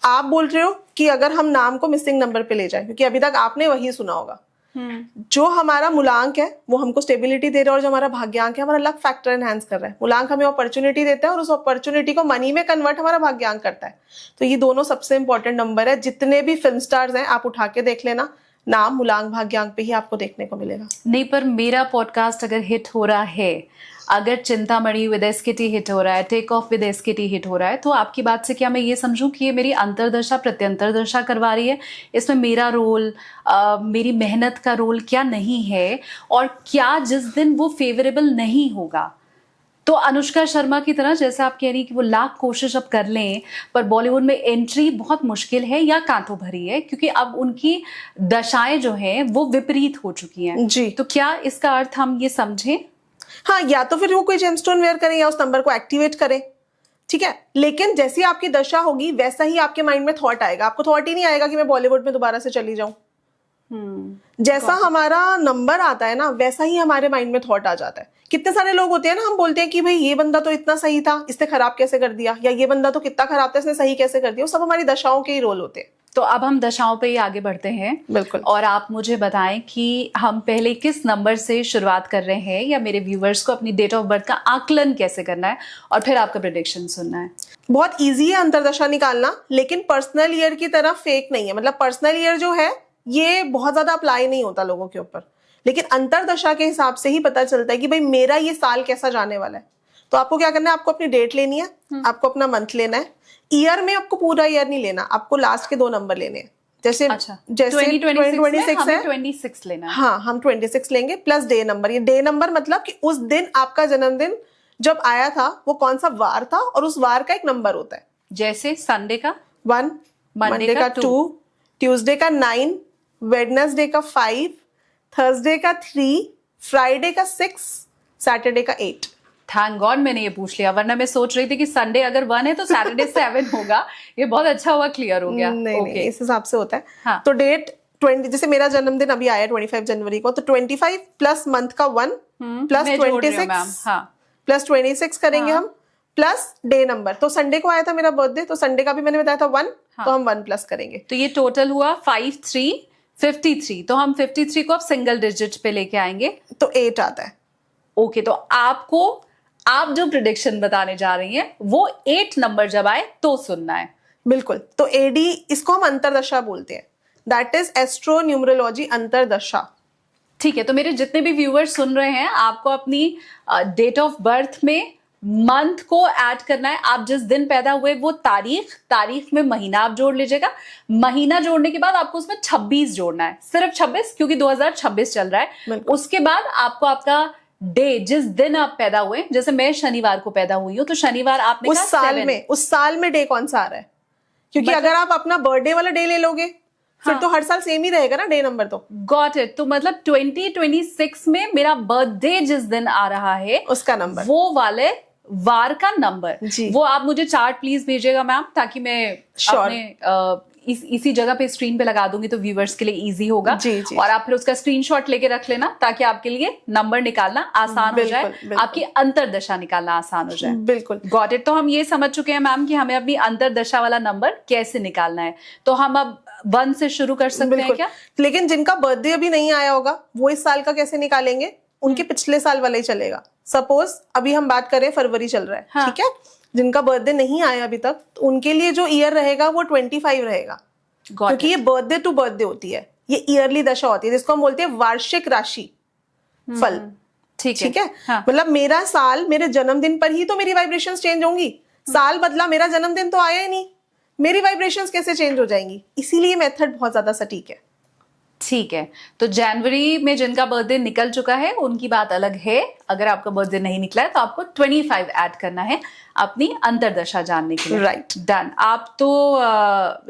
S2: आप बोल रहे हो कि अगर हम नाम को मिसिंग नंबर पे ले जाए, क्योंकि अभी तक आपने वही सुना होगा, जो हमारा मूलांक है वो हमको स्टेबिलिटी दे रहा है, और जो हमारा भाग्यांक है हमारा लक फैक्टर एनहांस कर रहा है। मूलांक हमें अपॉर्चुनिटी देता है और उस अपॉर्चुनिटी को मनी में कन्वर्ट हमारा भाग्यांक करता है। तो ये दोनों सबसे इंपॉर्टेंट नंबर है। जितने भी फिल्म स्टार्स हैं आप उठा के देख लेना, नाम मूलांक भाग्यांक पे ही आपको देखने को मिलेगा।
S1: नहीं, पर मेरा पॉडकास्ट अगर हिट हो रहा है, अगर चिंतामणि विद एसकेटी हिट हो रहा है, take off with SKT hit हो रहा है, तो आपकी बात से क्या मैं ये समझूं कि ये मेरी अंतर्दशा प्रत्यंतर दशा करवा रही है? इसमें मेरा रोल, मेरी मेहनत का रोल क्या नहीं है? और क्या जिस दिन वो फेवरेबल नहीं होगा तो अनुष्का शर्मा की तरह, जैसे आप कह रही कि वो लाख कोशिश अब कर लें पर बॉलीवुड में एंट्री बहुत मुश्किल है या कांटों भरी है, क्योंकि अब उनकी दशाएं जो हैं वो विपरीत हो चुकी हैं
S2: जी।
S1: तो क्या इसका अर्थ हम ये समझें?
S2: हाँ, या तो फिर वो कोई जेमस्टोन वेयर करें या उस नंबर को एक्टिवेट करें, ठीक है। लेकिन जैसी आपकी दशा होगी वैसा ही आपके माइंड में थॉट आएगा। आपको थॉट ही नहीं आएगा कि मैं बॉलीवुड में दोबारा से चली जाऊं। जैसा हमारा नंबर आता है ना, वैसा ही हमारे माइंड में थॉट आ जाता है। कितने सारे लोग होते हैं ना, हम बोलते हैं कि भाई ये बंदा तो इतना सही था, इसने खराब कैसे कर दिया, या ये बंदा तो कितना खराब था, इसने सही कैसे कर दिया। वो सब हमारी दशाओं के ही रोल होते हैं।
S1: तो अब हम दशाओं पे ही आगे बढ़ते हैं।
S2: बिल्कुल।
S1: और आप मुझे बताएं कि हम पहले किस नंबर से शुरुआत कर रहे हैं, या मेरे व्यूवर्स को अपनी डेट ऑफ बर्थ का आकलन कैसे करना है, और फिर आपका प्रेडिक्शन सुनना है।
S2: बहुत ईजी है अंतरदशा निकालना, लेकिन पर्सनल ईयर की तरह फेक नहीं है। मतलब पर्सनल ईयर जो है ये बहुत ज्यादा अप्लाई नहीं होता लोगों के ऊपर, लेकिन अंतरदशा के हिसाब से ही पता चलता है कि भाई मेरा ये साल कैसा जाने वाला है। तो आपको क्या करना है, आपको अपनी डेट लेनी है, आपको अपना मंथ लेना है। ईयर में आपको पूरा ईयर नहीं लेना, आपको लास्ट के 2 नंबर लेने हैं। जैसे
S1: अच्छा,
S2: जैसे
S1: 2026
S2: है,
S1: 26 लेना है।
S2: हाँ, हम 26 लेंगे प्लस डे नंबर। ये डे नंबर मतलब कि उस दिन आपका जन्मदिन जब आया था वो कौन सा वार था, और उस वार का एक नंबर होता है।
S1: जैसे संडे का
S2: 1, मंडे का 2, ट्यूसडे का 9, वेडनेसडे का 5, थर्सडे का 3, फ्राइडे का 6, सैटरडे का 8।
S1: थैंक गॉड मैंने ये पूछ लिया, वरना मैं सोच रही थी कि संडे अगर 1 है तो सैटरडे 7 होगा। ये बहुत अच्छा हुआ, क्लियर हो गया।
S2: नहीं, इस हिसाब से होता है।
S1: हाँ।
S2: तो डेट 20, जैसे मेरा जन्मदिन अभी आया 25 जनवरी को, तो 25 प्लस मंथ का 1 प्लस 26 प्लस 26 करेंगे हम, प्लस डे नंबर। तो संडे को आया था मेरा बर्थडे, तो संडे का भी मैंने बताया था 1, तो हम 1 प्लस करेंगे।
S1: तो ये टोटल हुआ 5, 3, 53। तो हम 53 को अब सिंगल डिजिट पे लेके आएंगे,
S2: तो 8 आता है।
S1: ओके, तो आप जो प्रिडिक्शन बताने जा रही हैं वो 8 नंबर जब आए तो सुनना है।
S2: बिल्कुल। तो एडी, इसको हम अंतरदशा बोलते हैं। दैट इज एस्ट्रो न्यूमरोलॉजी अंतरदशा।
S1: ठीक है, तो मेरे जितने भी व्यूअर्स सुन रहे हैं, आपको अपनी डेट ऑफ बर्थ में मंथ को ऐड करना है। आप जिस दिन पैदा हुए वो तारीख में महीना आप जोड़ लीजिएगा। महीना जोड़ने के बाद आपको उसमें 26 जोड़ना है, सिर्फ 26, क्योंकि 2026 चल रहा है। उसके बाद आपको आपका डे, जिस दिन आप पैदा हुए, जैसे मैं शनिवार को पैदा हुई हूँ, तो शनिवार आपने
S2: उस साल में डे कौन सा आ रहा है, क्योंकि अगर आप अपना बर्थडे वाला डे ले लोगे फिर तो हर साल सेम ही रहेगा ना डे नंबर। तो
S1: गॉट इट। तो मतलब 2026 में मेरा बर्थडे जिस दिन आ रहा है
S2: उसका नंबर,
S1: वो वाले वार का नंबर, वो आप मुझे चार्ट प्लीज भेजिएगा मैम, ताकि मैं अपने इसी जगह पे स्क्रीन पे लगा दूंगी तो व्यूवर्स के लिए इजी होगा।
S2: जी, जी।
S1: और आप फिर उसका स्क्रीनशॉट लेके रख लेना, ताकि आपके लिए नंबर निकालना आसान हो जाए, आपकी अंतरदशा निकालना आसान हो जाए।
S2: बिल्कुल,
S1: गॉट इट। तो हम ये समझ चुके हैं मैम कि हमें अपनी अंतरदशा वाला नंबर कैसे निकालना है। तो हम अब 1 से शुरू कर सकते हैं क्या?
S2: लेकिन जिनका बर्थडे अभी नहीं आया होगा वो इस साल का कैसे निकालेंगे? उनके पिछले साल वाला ही चलेगा। सपोज अभी हम बात करें फरवरी चल रहा है,
S1: हाँ।
S2: ठीक है, जिनका बर्थडे नहीं आया अभी तक, तो उनके लिए जो ईयर रहेगा वो 25 रहेगा, क्योंकि ये बर्थडे टू बर्थडे होती है, ये ईयरली दशा होती है, जिसको हम बोलते हैं वार्षिक राशि फल। ठीक है।
S1: हाँ।
S2: मतलब मेरा साल मेरे जन्मदिन पर ही तो मेरी वाइब्रेशंस चेंज होंगी। साल बदला, मेरा जन्मदिन तो आया ही नहीं, मेरी वाइब्रेशंस कैसे चेंज हो जाएंगी? इसीलिए मेथड बहुत ज्यादा सटीक है।
S1: ठीक है, तो जनवरी में जिनका बर्थडे निकल चुका है उनकी बात अलग है। अगर आपका बर्थडे नहीं निकला है तो आपको 25 ऐड करना है अपनी अंतर्दशा जानने के लिए।
S2: राइट।
S1: डन। आप तो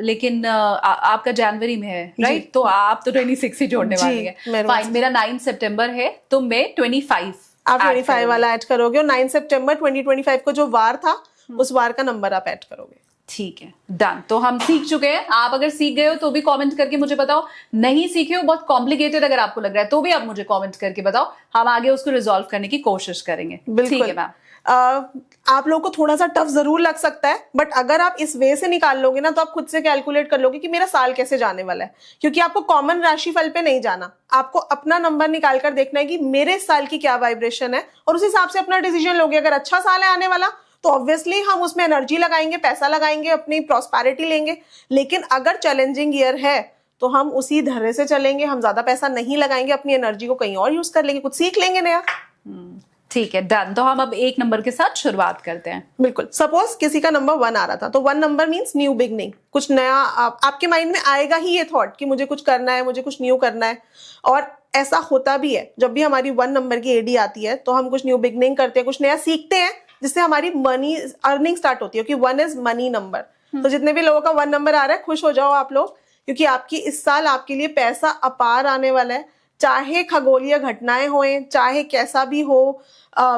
S1: लेकिन आपका जनवरी में है, राइट? तो आप तो 26 ही जोड़ने
S2: जी,
S1: वाली है।
S2: मेरे
S1: फाइन, मेरा 9 सितंबर है तो मैं 25
S2: आप
S1: add
S2: 25
S1: करूंगी।
S2: वाला ऐड करोगे और 9 सितंबर 2025 को जो वार था उस वार का नंबर आप ऐड करोगे।
S1: ठीक है, डन। तो हम सीख चुके हैं। आप अगर सीख गए हो तो भी कमेंट करके मुझे बताओ, नहीं सीखे हो, बहुत कॉम्प्लिकेटेड अगर आपको लग रहा है तो भी आप मुझे कमेंट करके बताओ, हम आगे उसको रिजॉल्व करने की कोशिश करेंगे। ठीक
S2: बिल्कुल।
S1: है मैम।
S2: आप लोगों को थोड़ा सा टफ जरूर लग सकता है, बट अगर आप इस वे से निकाल लोगे ना तो आप खुद से कैलकुलेट कर लोगे कि मेरा साल कैसे जाने वाला है, क्योंकि आपको कॉमन राशिफल पे नहीं जाना, आपको अपना नंबर निकाल कर देखना है कि मेरे साल की क्या वाइब्रेशन है और उस हिसाब से अपना डिसीजन लोगे। अगर अच्छा साल है आने वाला तो ऑब्वियसली हम उसमें एनर्जी लगाएंगे, पैसा लगाएंगे, अपनी प्रॉस्पेरिटी लेंगे। लेकिन अगर चैलेंजिंग ईयर है तो हम उसी धैर्य से चलेंगे, हम ज्यादा पैसा नहीं लगाएंगे, अपनी एनर्जी को कहीं और यूज कर लेंगे, कुछ सीख लेंगे नया।
S1: ठीक है, डन। तो हम अब एक नंबर के साथ शुरुआत करते हैं।
S2: बिल्कुल। सपोज किसी का नंबर 1 आ रहा था तो 1 नंबर मींस न्यू बिगनिंग, कुछ नया। आपके माइंड में आएगा ही ये थॉट कि मुझे कुछ करना है, मुझे कुछ न्यू करना है। और ऐसा होता भी है, जब भी हमारी 1 नंबर की एडी आती है तो हम कुछ न्यू बिगनिंग करते हैं, कुछ नया सीखते हैं, जिससे हमारी मनी अर्निंग स्टार्ट होती है, क्योंकि 1 इज मनी नंबर। तो जितने भी लोगों का 1 नंबर आ रहा है, खुश हो जाओ आप लोग, क्योंकि आपकी इस साल आपके लिए पैसा अपार आने वाला है। चाहे खगोलीय घटनाएं होएं, चाहे कैसा भी हो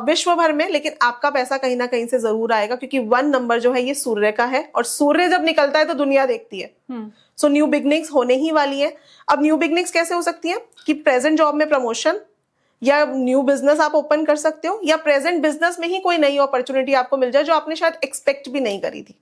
S2: विश्व भर में, लेकिन आपका पैसा कहीं ना कहीं से जरूर आएगा, क्योंकि 1 नंबर जो है ये सूर्य का है और सूर्य जब निकलता है तो दुनिया देखती है। सो न्यू बिगनिंग्स होने ही वाली है। अब न्यू बिगनिंग्स कैसे हो सकती है कि प्रेजेंट जॉब में प्रमोशन, या न्यू बिजनेस आप ओपन कर सकते हो, या प्रेजेंट बिजनेस में ही कोई नई अपॉर्चुनिटी आपको मिल जाए जो आपने शायद एक्सपेक्ट भी नहीं करी थी।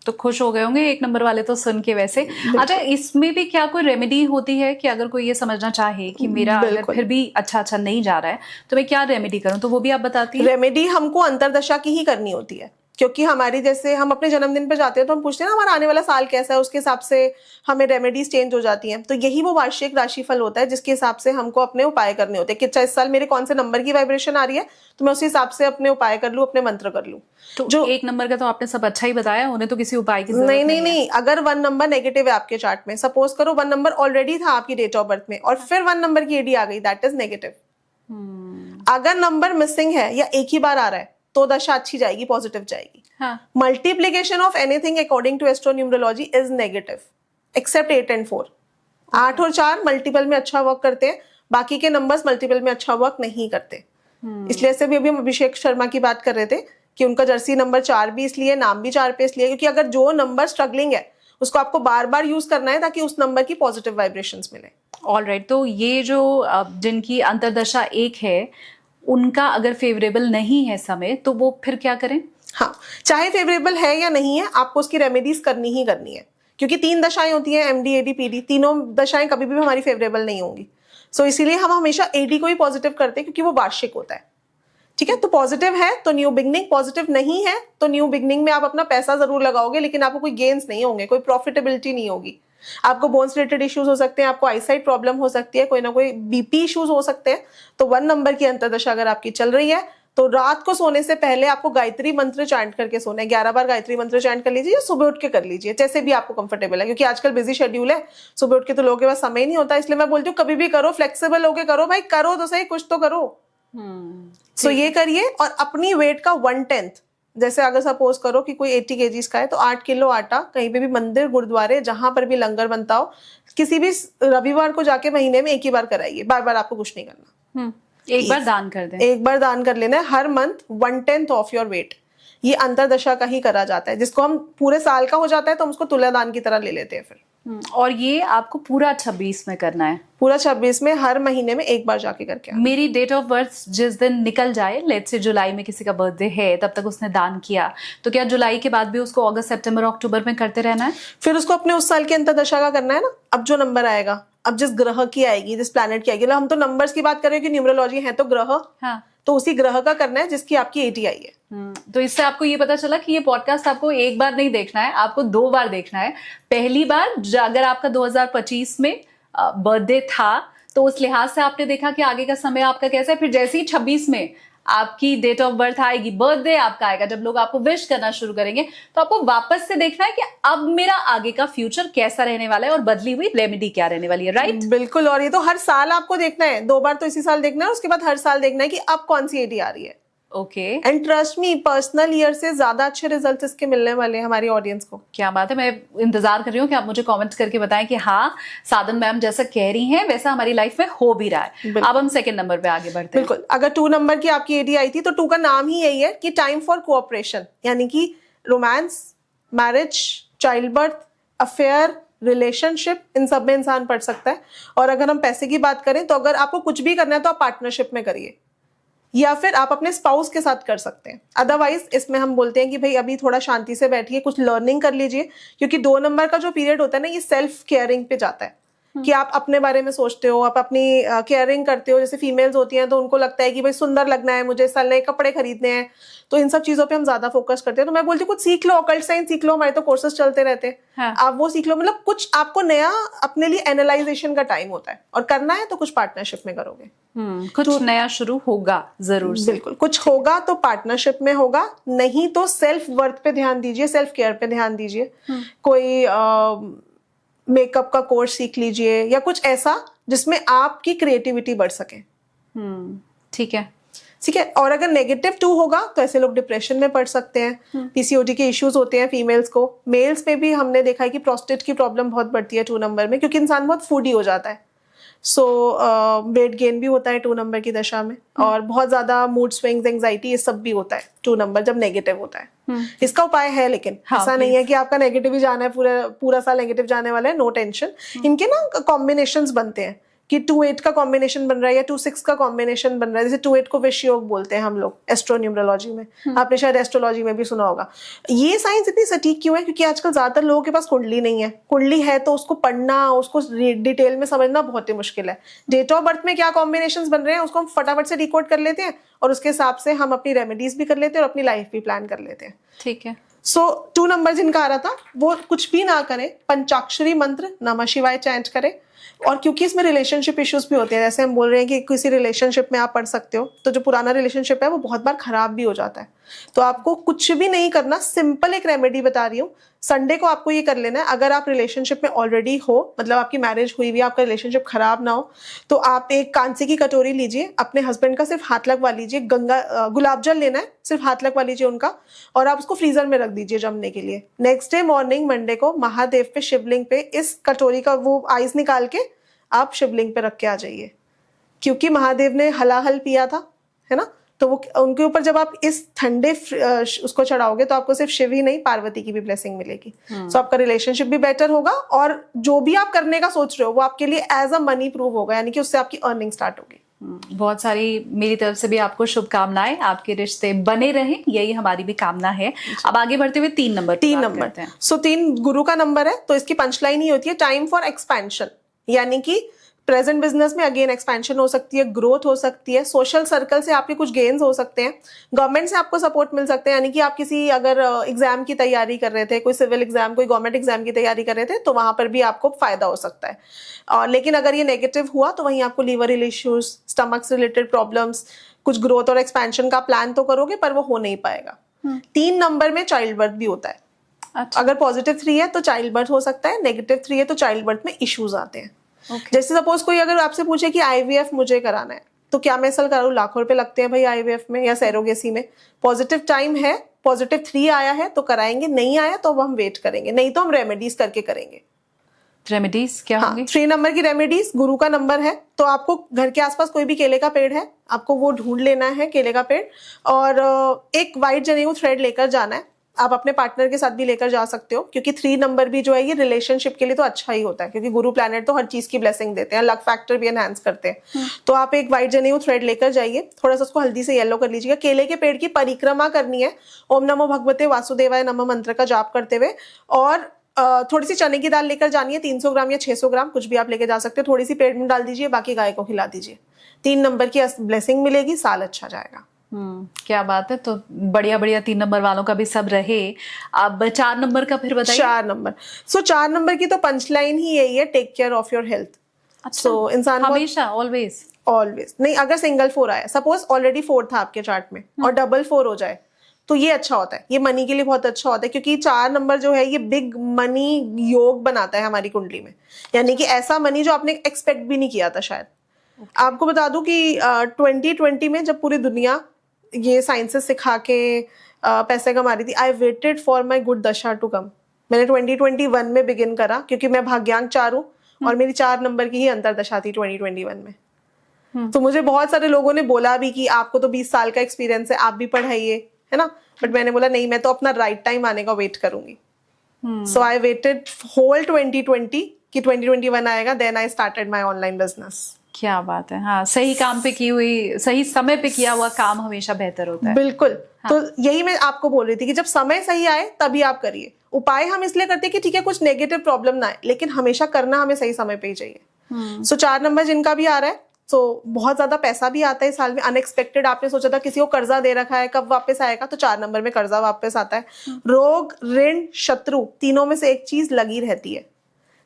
S1: तो खुश हो गए होंगे 1 नंबर वाले तो सुन के वैसे। अच्छा, इसमें भी क्या कोई रेमेडी होती है कि अगर कोई ये समझना चाहे कि मेरा अगर फिर भी अच्छा नहीं जा रहा है तो मैं क्या रेमेडी करूं, तो वो भी आप बताती हैं?
S2: रेमेडी हमको अंतरदशा की ही करनी होती है, क्योंकि हमारी, जैसे हम अपने जन्मदिन पर जाते हैं तो हम पूछते हैं ना हमारा आने वाला साल कैसा है, उसके हिसाब से हमें रेमेडीज चेंज हो जाती हैं। तो यही वो वार्षिक राशिफल होता है जिसके हिसाब से हमको अपने उपाय करने होते हैं कि अच्छा इस साल मेरे कौन से नंबर की वाइब्रेशन आ रही है, तो मैं उसी हिसाब से अपने उपाय कर लूं, अपने मंत्र कर लूं।
S1: तो जो 1 नंबर का तो आपने सब अच्छा ही बताया, उन्हें तो किसी उपाय की जरूरत
S2: नहीं। अगर 1 नंबर नेगेटिव है आपके चार्ट में, सपोज करो 1 नंबर ऑलरेडी था आपकी डेट ऑफ बर्थ में और फिर 1 नंबर की एडी आ गई, दैट इज नेगेटिव। अगर नंबर मिसिंग है या एक ही बार आ रहा है तो दशा अच्छी जाएगी, पॉजिटिव जाएगी। Multiplication of anything according to astronumerology is negative except 8 and 4। 8 और 4 मल्टीपल में अच्छा वर्क करते हैं, बाकी के नंबर्स मल्टीपल में अच्छा वर्क नहीं करते। इसलिए से भी अभी हम अभिषेक शर्मा की बात कर रहे थे कि उनका जर्सी नंबर 4 भी इसलिए, नाम भी 4 पे इसलिए, क्योंकि अगर जो नंबर स्ट्रगलिंग है उसको आपको बार बार यूज करना है ताकि उस नंबर की पॉजिटिव वाइब्रेशंस मिले।
S1: ऑलराइट। तो ये जो जिनकी अंतर्दशा 1 है उनका अगर फेवरेबल नहीं है समय तो वो फिर क्या करें?
S2: हाँ, चाहे फेवरेबल है या नहीं है, आपको उसकी रेमेडीज करनी ही करनी है, क्योंकि 3 दशाएं होती हैं, एमडी, एडी, पीडी। तीनों दशाएं कभी भी हमारी फेवरेबल नहीं होंगी। सो इसीलिए हम हमेशा एडी को ही पॉजिटिव करते हैं, क्योंकि वो वार्षिक होता है। ठीक है, तो पॉजिटिव है तो न्यू बिगनिंग, पॉजिटिव नहीं है तो न्यू बिगनिंग में आप अपना पैसा जरूर लगाओगे, लेकिन आपको कोई गेन्स नहीं होंगे, कोई प्रॉफिटेबिलिटी नहीं होगी। आपको बोन्स रिलेटेड इश्यूज हो सकते हैं, आपको आईसाइट प्रॉब्लम हो सकती है, कोई ना कोई बीपी इश्यूज हो सकते हैं। तो 1 नंबर की अंतर्दशा अगर आपकी चल रही है तो रात को सोने से पहले आपको गायत्री मंत्र चैंट करके सोना है। 11 बार गायत्री मंत्र चैंट कर लीजिए, सुबह उठ के कर लीजिए, जैसे भी आपको कंफर्टेबल है, क्योंकि आजकल बिजी शेड्यूल है, सुबह उठ के तो लोगों के पास समय नहीं होता। इसलिए मैं बोलती हूँ कभी भी करो, फ्लेक्सिबल होके करो भाई, करो तो सही, कुछ तो करो। सो ये करिए। और अपनी वेट का 1/10, जैसे अगर सपोज करो कि कोई 80 kgs का है तो 8 किलो आटा कहीं पे भी मंदिर, गुरुद्वारे, जहां पर भी लंगर बनता हो, किसी भी रविवार को जाके महीने में एक ही बार कराइए, बार बार आपको कुछ नहीं करना।
S1: एक बार दान कर दें,
S2: एक बार दान कर लेना है हर मंथ 1/10 ऑफ योर वेट। ये अंतरदशा का ही करा जाता है, जिसको हम पूरे साल का हो जाता है तो हम उसको तुला दान की तरह ले लेते हैं फिर।
S1: और ये आपको पूरा 26 में करना है?
S2: पूरा 26 में हर महीने में एक बार जाके करके।
S1: मेरी डेट ऑफ बर्थ जिस दिन निकल जाए, लेट्स से जुलाई में किसी का बर्थडे है, तब तक उसने दान किया, तो क्या जुलाई के बाद भी उसको अगस्त, सितंबर, अक्टूबर में करते रहना है?
S2: फिर उसको अपने उस साल की अंतरदशा का करना है ना। अब जो नंबर आएगा, अब जिस ग्रह की आएगी, जिस प्लैनेट की आएगी, हम तो नंबर्स की बात कर रहे हैं कि न्यूमरोलॉजी है तो ग्रह,
S1: हाँ, तो
S2: उसी ग्रह का करना है जिसकी आपकी एटी आई है।
S1: तो इससे आपको ये पता चला कि ये पॉडकास्ट आपको एक बार नहीं देखना है, आपको 2 बार देखना है। पहली बार अगर आपका 2025 में बर्थडे था तो उस लिहाज से आपने देखा कि आगे का समय आपका कैसा है, फिर जैसे ही 26 में आपकी डेट ऑफ बर्थ आएगी, बर्थडे आपका आएगा, जब लोग आपको विश करना शुरू करेंगे तो आपको वापस से देखना है कि अब मेरा आगे का फ्यूचर कैसा रहने वाला है और बदली हुई रेमेडी क्या रहने वाली है, राइट?
S2: बिल्कुल, और ये तो हर साल आपको देखना है, 2 बार तो इसी साल देखना है, उसके बाद हर साल देखना है कि अब कौन सी एडी आ रही है।
S1: Okay,
S2: and trust me, personal year से ज्यादा अच्छे रिजल्ट इसके मिलने वाले हैं हमारी ऑडियंस को।
S1: क्या बात है। मैं इंतजार कर रही हूँ कि आप मुझे कमेंट करके बताएं कि हाँ, साधन मैम जैसा कह रही हैं वैसा हमारी लाइफ में हो भी रहा है। अब हम सेकंड नंबर पे आगे बढ़ते हैं।
S2: बिल्कुल, अगर 2 नंबर की आपकी एडी आई थी तो 2 का नाम ही यही है कि टाइम फॉर कोऑपरेशन, यानी कि romance, marriage, child birth, affair, relationship, इन सब में इंसान पढ़ सकता है। और अगर हम पैसे की बात करें तो अगर आपको कुछ भी करना है तो आप पार्टनरशिप में करिए, या फिर आप अपने स्पाउस के साथ कर सकते हैं। अदरवाइज इसमें हम बोलते हैं कि भाई अभी थोड़ा शांति से बैठिए, कुछ लर्निंग कर लीजिए, क्योंकि 2 नंबर का जो पीरियड होता है ना, ये सेल्फ केयरिंग पे जाता है कि आप अपने बारे में सोचते हो, आप अपनी केयरिंग करते हो। जैसे फीमेल्स होती हैं तो उनको लगता है कि भाई सुंदर लगना है, मुझे साल नए कपड़े खरीदने हैं, तो इन सब चीजों पे हम ज्यादा फोकस करते हैं। तो मैं बोलती हूँ कुछ सीख लो, ऑकल्ट साइंस सीख लो, हमारे तो कोर्सेज चलते रहते हैं।
S1: हाँ।
S2: आप वो सीख लो, मतलब कुछ आपको नया अपने लिए एनालाइजेशन का टाइम होता है, और करना है तो कुछ पार्टनरशिप में करोगे।
S1: कुछ नया शुरू होगा जरूर से।
S2: बिल्कुल, कुछ होगा तो पार्टनरशिप में होगा, नहीं तो सेल्फ वर्थ पे ध्यान दीजिए, सेल्फ केयर पे ध्यान दीजिए। कोई मेकअप का कोर्स सीख लीजिए, या कुछ ऐसा जिसमें आपकी क्रिएटिविटी बढ़ सके।
S1: ठीक है,
S2: ठीक है। और अगर नेगेटिव 2 होगा तो ऐसे लोग डिप्रेशन में पड़ सकते हैं। पीसीओडी के इश्यूज होते हैं फीमेल्स को। मेल्स में भी हमने देखा है कि प्रोस्टेट की प्रॉब्लम बहुत बढ़ती है 2 नंबर में, क्योंकि इंसान बहुत फूडी हो जाता है। सो वेट गेन भी होता है 2 नंबर की दशा में, और बहुत ज्यादा मूड स्विंग्स, एंजाइटी, ये सब भी होता है 2 नंबर जब नेगेटिव होता है। इसका उपाय है, लेकिन ऐसा नहीं है कि आपका नेगेटिव ही जाना है, पूरा साल नेगेटिव जाने वाला है। No tension. इनके ना कॉम्बिनेशंस बनते हैं कि 2-8 का कॉम्बिनेशन बन रहा है या 2-6 का कॉम्बिनेशन बन रहा है। जैसे 2-8 को विष योग बोलते हैं हम लोग एस्ट्रोन्यूमरोलॉजी में, आपने शायद एस्ट्रोलॉजी में भी सुना होगा। ये साइंस इतनी सटीक क्यों है? क्योंकि आजकल ज्यादातर लोगों के पास कुंडली नहीं है। कुंडली है तो उसको पढ़ना, उसको डिटेल में समझना बहुत ही मुश्किल है। डेट ऑफ बर्थ में क्या कॉम्बिनेशन बन रहे हैं उसको हम फटाफट से डिकोड कर लेते हैं, और उसके हिसाब से हम अपनी रेमेडीज भी कर लेते हैं और अपनी लाइफ भी प्लान कर लेते हैं।
S1: ठीक है।
S2: सो 2 नंबर जिनका आ रहा था वो कुछ भी ना करें, पंचाक्षरी मंत्र नमः शिवाय चैंट करें। और क्योंकि इसमें रिलेशनशिप इश्यूज भी होते हैं, जैसे हम बोल रहे हैं कि किसी रिलेशनशिप में आप पढ़ सकते हो, तो जो पुराना रिलेशनशिप है वो बहुत बार खराब भी हो जाता है। तो आपको कुछ भी नहीं करना, सिंपल एक रेमेडी बता रही हूँ। संडे को आपको ये कर लेना है, अगर आप रिलेशनशिप में ऑलरेडी हो, मतलब आपकी मैरिज हुई हुई है, आपका रिलेशनशिप खराब ना हो, तो आप एक कांसे की कटोरी लीजिए, अपने हस्बैंड का सिर्फ हाथ लगवा लीजिए, गुलाब जल लेना है, सिर्फ हाथ लगवा लीजिए उनका, और आप उसको फ्रीजर में रख दीजिए जमने के लिए। नेक्स्ट डे मॉर्निंग मंडे को महादेव पे, शिवलिंग पे इस कटोरी का वो आइस निकाल के आप शिवलिंग पे रख के आ जाइए, क्योंकि महादेव ने हलाहल पिया था, है ना, तो वो उनके ऊपर जब आप इस ठंडे उसको चढ़ाओगे तो आपको सिर्फ शिव ही नहीं, पार्वती की भी ब्लेसिंग मिलेगी। तो आपका रिलेशनशिप भी बेटर होगा, और जो भी आप करने का सोच रहे हो वो आपके लिए एज अ मनी प्रूव होगा, यानी कि उससे आपकी अर्निंग स्टार्ट होगी।
S1: बहुत सारी मेरी तरफ से भी आपको शुभकामनाएं, आपके रिश्ते बने रहें, यही हमारी भी कामना है। अब आगे बढ़ते हुए 3 नंबर।
S2: 3 नंबर, सो 3 गुरु का नंबर है, तो इसकी पंचलाइन ही होती है टाइम फॉर एक्सपेंशन, यानी कि प्रेजेंट बिजनेस में अगेन एक्सपेंशन हो सकती है, ग्रोथ हो सकती है, सोशल सर्कल से आपके कुछ गेन्स हो सकते हैं, गवर्नमेंट से आपको सपोर्ट मिल सकते हैं, यानी कि आप किसी अगर एग्जाम की तैयारी कर रहे थे, कोई सिविल एग्जाम, कोई गवर्नमेंट एग्जाम की तैयारी कर रहे थे, तो वहां पर भी आपको फायदा हो सकता है। लेकिन अगर ये नेगेटिव हुआ तो वहीं आपको लीवर इश्यूज, स्टमक से रिलेटेड प्रॉब्लम्स, कुछ ग्रोथ और एक्सपेंशन का प्लान तो करोगे पर वो हो नहीं पाएगा। 3 नंबर में चाइल्ड बर्थ भी होता है।
S1: अच्छा।
S2: अगर पॉजिटिव 3 है तो चाइल्ड बर्थ हो सकता है, नेगेटिव 3 है तो चाइल्ड बर्थ में इश्यूज आते हैं। जैसे सपोज कोई अगर आपसे पूछे कि आईवीएफ मुझे कराना है, तो क्या मैं ऐसा करूँ? लाखों रुपए लगते हैं भाई आईवीएफ में या सैरोगेसी में। पॉजिटिव टाइम है, पॉजिटिव 3 आया है तो कराएंगे, नहीं आया तो हम वेट करेंगे, नहीं तो हम रेमेडीज करके करेंगे।
S1: रेमेडीज क्या होंगी?
S2: 3 नंबर की रेमेडीज, गुरु का नंबर है, तो आपको घर के आसपास कोई भी केले का पेड़ है, आपको वो ढूंढ लेना है केले का पेड़, और एक व्हाइट जनेऊ थ्रेड लेकर जाना है। आप अपने पार्टनर के साथ भी लेकर जा सकते हो, क्योंकि 3 नंबर भी जो है ये रिलेशनशिप के लिए तो अच्छा ही होता है, क्योंकि गुरु प्लैनेट तो हर चीज की ब्लेसिंग देते हैं, लक फैक्टर भी एनहांस करते हैं। तो आप एक व्हाइट जनेऊ थ्रेड लेकर जाइए, थोड़ा सा उसको हल्दी से येलो कर लीजिएगा, केले के पेड़ की परिक्रमा करनी है, ओम नमो भगवते वासुदेवाय नमः मंत्र का जाप करते हुए, और थोड़ी सी चने की दाल लेकर जानी है, 300 ग्राम या 600 ग्राम, कुछ भी आप लेके जा सकते हो, थोड़ी सी पेड़ में डाल दीजिए, बाकी गाय को खिला दीजिए। 3 नंबर की ब्लेसिंग मिलेगी, साल अच्छा जाएगा।
S1: क्या बात है। तो बढ़िया बढ़िया 3 नंबर वालों का भी सब रहे। अब 4 नंबर का फिर बताइए।
S2: 4 नंबर, 4 नंबर की तो पंचलाइन ही यही है, take care of your health.
S1: अच्छा,
S2: सो इंसान
S1: हमेशा ऑलवेज
S2: ऑलवेज नहीं, अगर सिंगल 4 आया, सपोज ऑलरेडी 4 था आपके चार्ट में और डबल 4 हो जाए, तो ये अच्छा होता है, ये मनी के लिए बहुत अच्छा होता है, क्योंकि 4 नंबर जो है ये बिग मनी योग बनाता है हमारी कुंडली में, यानी कि ऐसा मनी जो आपने एक्सपेक्ट भी नहीं किया था शायद। आपको बता दूं कि 2020 में जब पूरी दुनिया ये साइंसेस सिखा के पैसे कमा रही थी, I waited for my good दशा टू कम। मैंने 2021 में बिगिन करा, क्योंकि मैं भाग्यांक 4 हूँ और मेरी 4 नंबर की ही अंतरदशा थी 2021 में। तो मुझे बहुत सारे लोगों ने बोला भी कि आपको तो 20 साल का एक्सपीरियंस है, आप भी पढ़ाइए, है ना, बट मैंने बोला नहीं, मैं तो अपना राइट टाइम आने का वेट करूंगी। सो आई वेटेड होल 2020 कि 2021 आएगा, then I started my online business.
S1: क्या बात है। हाँ, सही काम पे की हुई, सही समय पे किया हुआ काम हमेशा बेहतर होता है।
S2: बिल्कुल। हाँ। तो यही मैं आपको बोल रही थी कि जब समय सही आए तभी आप करिए। उपाय हम इसलिए करते हैं कि ठीक है कुछ नेगेटिव प्रॉब्लम ना आए, लेकिन हमेशा करना हमें सही समय पे ही चाहिए। सो 4 नंबर जिनका भी आ रहा है, तो बहुत ज्यादा पैसा भी आता है इस साल में, अनएक्सपेक्टेड। आपने सोचा था किसी को कर्जा दे रखा है, कब वापस आएगा, तो 4 नंबर में कर्जा वापस आता है। रोग, ऋण, शत्रु, तीनों में से एक चीज लगी रहती है।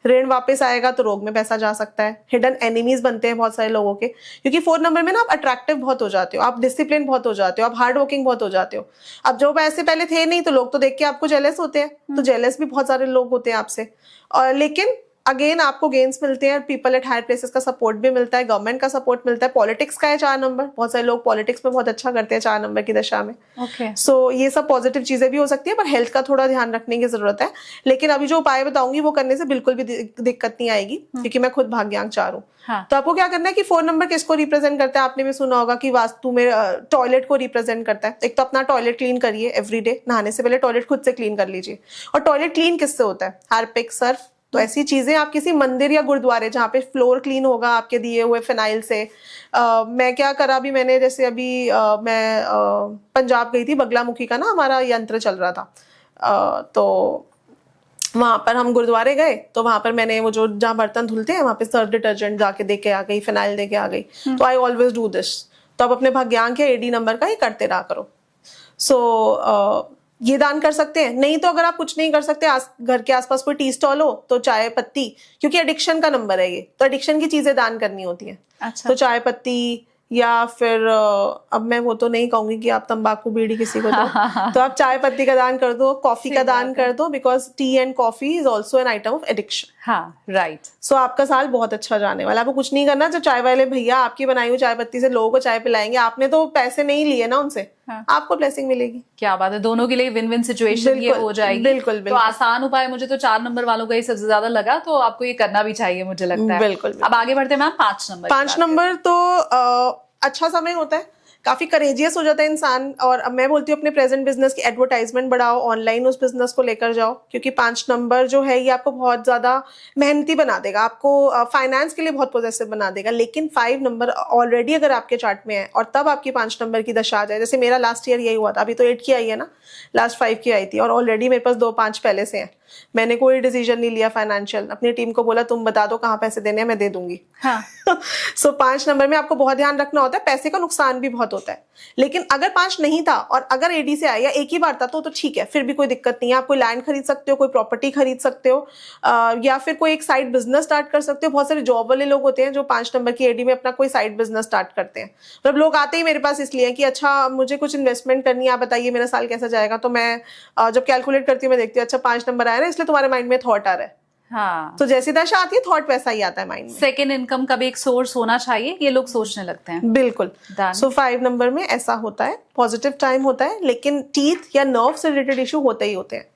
S2: ऋण वापस आएगा तो रोग में पैसा जा सकता है। हिडन एनिमीज बनते हैं बहुत सारे लोगों के, क्योंकि 4 नंबर में ना आप अट्रैक्टिव बहुत हो जाते हो, आप डिसिप्लिन बहुत हो जाते हो, आप हार्ड वर्किंग बहुत हो जाते हो। अब जो पैसे पहले थे नहीं, तो लोग तो देख के आपको जेलस होते हैं, तो जेलस भी बहुत सारे लोग होते हैं आपसे। और लेकिन अगेन आपको गेन्स मिलते हैं, पीपल एट हायर प्लेसेस का सपोर्ट भी मिलता है, गवर्नमेंट का सपोर्ट मिलता है, पॉलिटिक्स का है 4 नंबर, बहुत सारे लोग पॉलिटिक्स में बहुत अच्छा करते हैं 4 नंबर की दशा में। सो ये सब पॉजिटिव चीजें भी हो सकती है, पर हेल्थ का थोड़ा ध्यान रखने की जरूरत है। लेकिन अभी जो उपाय बताऊंगी वो करने से बिल्कुल भी दिक्कत नहीं आएगी, क्योंकि मैं खुद भाग्यांक 4 हूँ। हाँ। तो आपको क्या करना है कि 4 नंबर किसको रिप्रेजेंट करता है, आपने भी सुना होगा कि वास्तु में टॉयलेट को रिप्रेजेंट करता है। एक तो अपना टॉयलेट क्लीन करिए एवरीडे, नहाने से पहले टॉयलेट खुद से क्लीन कर लीजिए। और टॉयलेट क्लीन किससे होता है, हार्पिक, सर्फ, तो ऐसी चीजें आप किसी मंदिर या गुरुद्वारे जहाँ पे फ्लोर क्लीन होगा आपके दिए हुए फिनाइल से। मैं क्या करा अभी मैंने, जैसे अभी मैं पंजाब गई थी, बगलामुखी का ना हमारा यंत्र चल रहा था, तो वहां पर हम गुरुद्वारे गए, तो वहां पर मैंने वो जो जहाँ बर्तन धुलते हैं वहां पे सर्फ डिटर्जेंट जाके दे के आ गई, फिनाइल दे के आ गई। तो आई ऑलवेज डू दिस। तो अब अपने भाग्यांक या एडी नंबर का ही करते रहा करो। सो ये दान कर सकते हैं। नहीं तो अगर आप कुछ नहीं कर सकते, घर के आसपास कोई टी स्टॉल हो तो चाय पत्ती, क्योंकि एडिक्शन का नंबर है ये, तो एडिक्शन की चीजें दान करनी होती है। अच्छा। तो चाय पत्ती, या फिर अब मैं वो तो नहीं कहूंगी कि आप तंबाकू बीड़ी किसी को दो, तो आप चाय पत्ती का दान कर दो, कॉफी का दान कर दो, because T and coffee is also an item of addiction. हाँ, राइट। सो आपका साल बहुत अच्छा जाने वाला। आपको कुछ नहीं करना, जो चाय वाले भैया आपकी बनाई हुई चाय पत्ती से लोगों को चाय पिलाएंगे, आपने तो पैसे नहीं लिए ना उनसे, हाँ। आपको ब्लेसिंग मिलेगी। क्या बात है, दोनों के लिए विन विन सिचुएशन ये हो जाएगी। बिल्कुल। तो आसान उपाय मुझे तो 4 नंबर वालों का ही सबसे ज्यादा लगा, तो आपको ये करना भी चाहिए मुझे लगता है। बिल्कुल। अब आगे बढ़ते हैं मैम 5 नंबर। 5 नंबर तो अच्छा समय होता है, काफी करेजियस हो जाता है इंसान। और अब मैं बोलती हूँ अपने प्रेजेंट बिजनेस की एडवर्टाइजमेंट बढ़ाओ, ऑनलाइन उस बिजनेस को लेकर जाओ, क्योंकि 5 नंबर जो है ये आपको बहुत ज्यादा मेहनती बना देगा, आपको फाइनेंस के लिए बहुत पॉजिटिव बना देगा। लेकिन 5 नंबर ऑलरेडी अगर आपके चार्ट में है और तब आपकी 5 नंबर की दशा आ जाए, जैसे मेरा लास्ट ईयर यही हुआ था, अभी तो 8 की आई है ना, लास्ट 5 की आई थी, और ऑलरेडी मेरे पास 2-5 पहले से हैं। मैंने कोई डिसीजन नहीं लिया फाइनेंशियल, अपनी टीम को बोला तुम बता दो कहाँ पैसे देने हैं, मैं दे दूंगी। हाँ। सो 5 नंबर में आपको बहुत ध्यान रखना होता है, पैसे का नुकसान भी बहुत होता है। लेकिन अगर 5 नहीं था और अगर एडी से आया, एक ही बार था, तो ठीक है, फिर भी कोई दिक्कत नहीं है। आप कोई लैंड खरीद सकते हो, कोई प्रॉपर्टी खरीद सकते हो, या फिर कोई एक साइड बिजनेस स्टार्ट कर सकते हो। बहुत सारे जॉब वाले लोग होते हैं जो 5 नंबर की एडी में अपना कोई साइड बिजनेस स्टार्ट करते हैं। मतलब लोग आते ही मेरे पास इसलिए कि अच्छा मुझे कुछ इन्वेस्टमेंट करनी है, आप बताइए मेरा साल कैसा जाएगा। तो मैं जब कैलकुलेट करती हूँ, मैं देखती हूँ अच्छा 5 नंबर आया ना, इसलिए तुम्हारे माइंड में थॉट आ रहा है। हाँ। तो जैसी दशा आती है थॉट वैसा ही आता है माइंड में। सेकेंड इनकम का भी एक सोर्स होना चाहिए, ये लोग सोचने लगते हैं। बिल्कुल। सो 5 नंबर में ऐसा होता है, पॉजिटिव टाइम होता है, लेकिन टीथ या नर्व से रिलेटेड इशू होते ही होते हैं।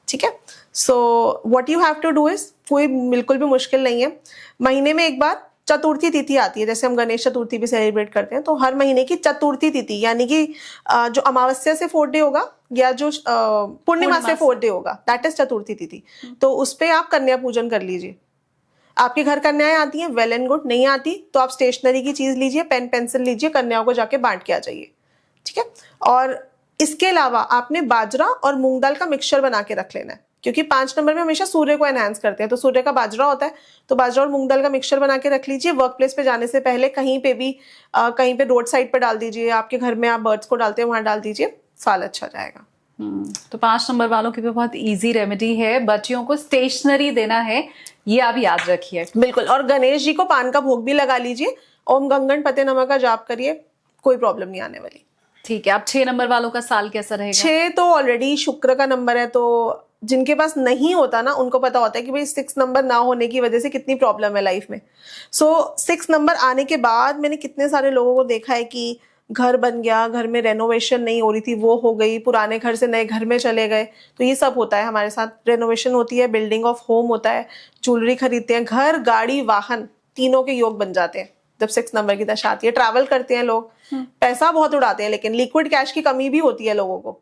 S2: ठीक है। So what you have to do is, कोई बिल्कुल भी मुश्किल नहीं है, महीने में एक बार चतुर्थी तिथि आती है, जैसे हम गणेश चतुर्थी भी सेलिब्रेट करते हैं, तो हर महीने की चतुर्थी तिथि, यानी कि जो अमावस्या से 4 डे होगा या जो पूर्णिमा से 4 डे होगा, दैट इज चतुर्थी तिथि। तो उस पे आप कन्या पूजन कर लीजिए। आपके घर कन्याएं आती हैं, वेल एंड गुड, नहीं आती तो आप स्टेशनरी की चीज लीजिए, पेन पेंसिल लीजिए, कन्याओं को जाके बांट के आ जाइए। ठीक है। और इसके अलावा आपने बाजरा और मूंग दाल का मिक्सचर बना के रख लेना है, क्योंकि 5 नंबर में हमेशा सूर्य को एनहांस करते हैं, तो सूर्य का बाजरा होता है, तो बाजरा और मूंग दाल का मिक्सचर बना के रख लीजिए। वर्क प्लेस पे जाने से पहले कहीं पे भी कहीं पे रोड साइड पे डाल दीजिए, आपके घर में आप बर्ड्स को डालते हैं वहां डाल दीजिए, साल अच्छा जाएगा।
S1: तो 5 नंबर वालों की भी बहुत इजी रेमेडी है, बच्चियों को स्टेशनरी देना है, ये आप याद रखिए।
S2: बिल्कुल, और गणेश जी को पान का भोग भी लगा लीजिए, ओम गंगन पते नमः का जाप करिए, कोई प्रॉब्लम नहीं आने वाली।
S1: ठीक है, अब 6 नंबर वालों का साल कैसा रहेगा?
S2: 6 तो ऑलरेडी शुक्र का नंबर है, तो जिनके पास नहीं होता ना उनको पता होता है कि भाई 6 नंबर ना होने की वजह से कितनी प्रॉब्लम है लाइफ में। सो 6 नंबर आने के बाद मैंने कितने सारे लोगों को देखा है कि घर बन गया, घर में रेनोवेशन नहीं हो रही थी वो हो गई, पुराने घर से नए घर में चले गए। तो ये सब होता है हमारे साथ, रेनोवेशन होती है, बिल्डिंग ऑफ होम होता है, ज्वेलरी खरीदते हैं, घर गाड़ी वाहन तीनों के योग बन जाते हैं जब 6 नंबर की दशा आती है। ट्रैवल करते हैं लोग, पैसा बहुत उड़ाते हैं, लेकिन लिक्विड कैश की कमी भी होती है लोगों को,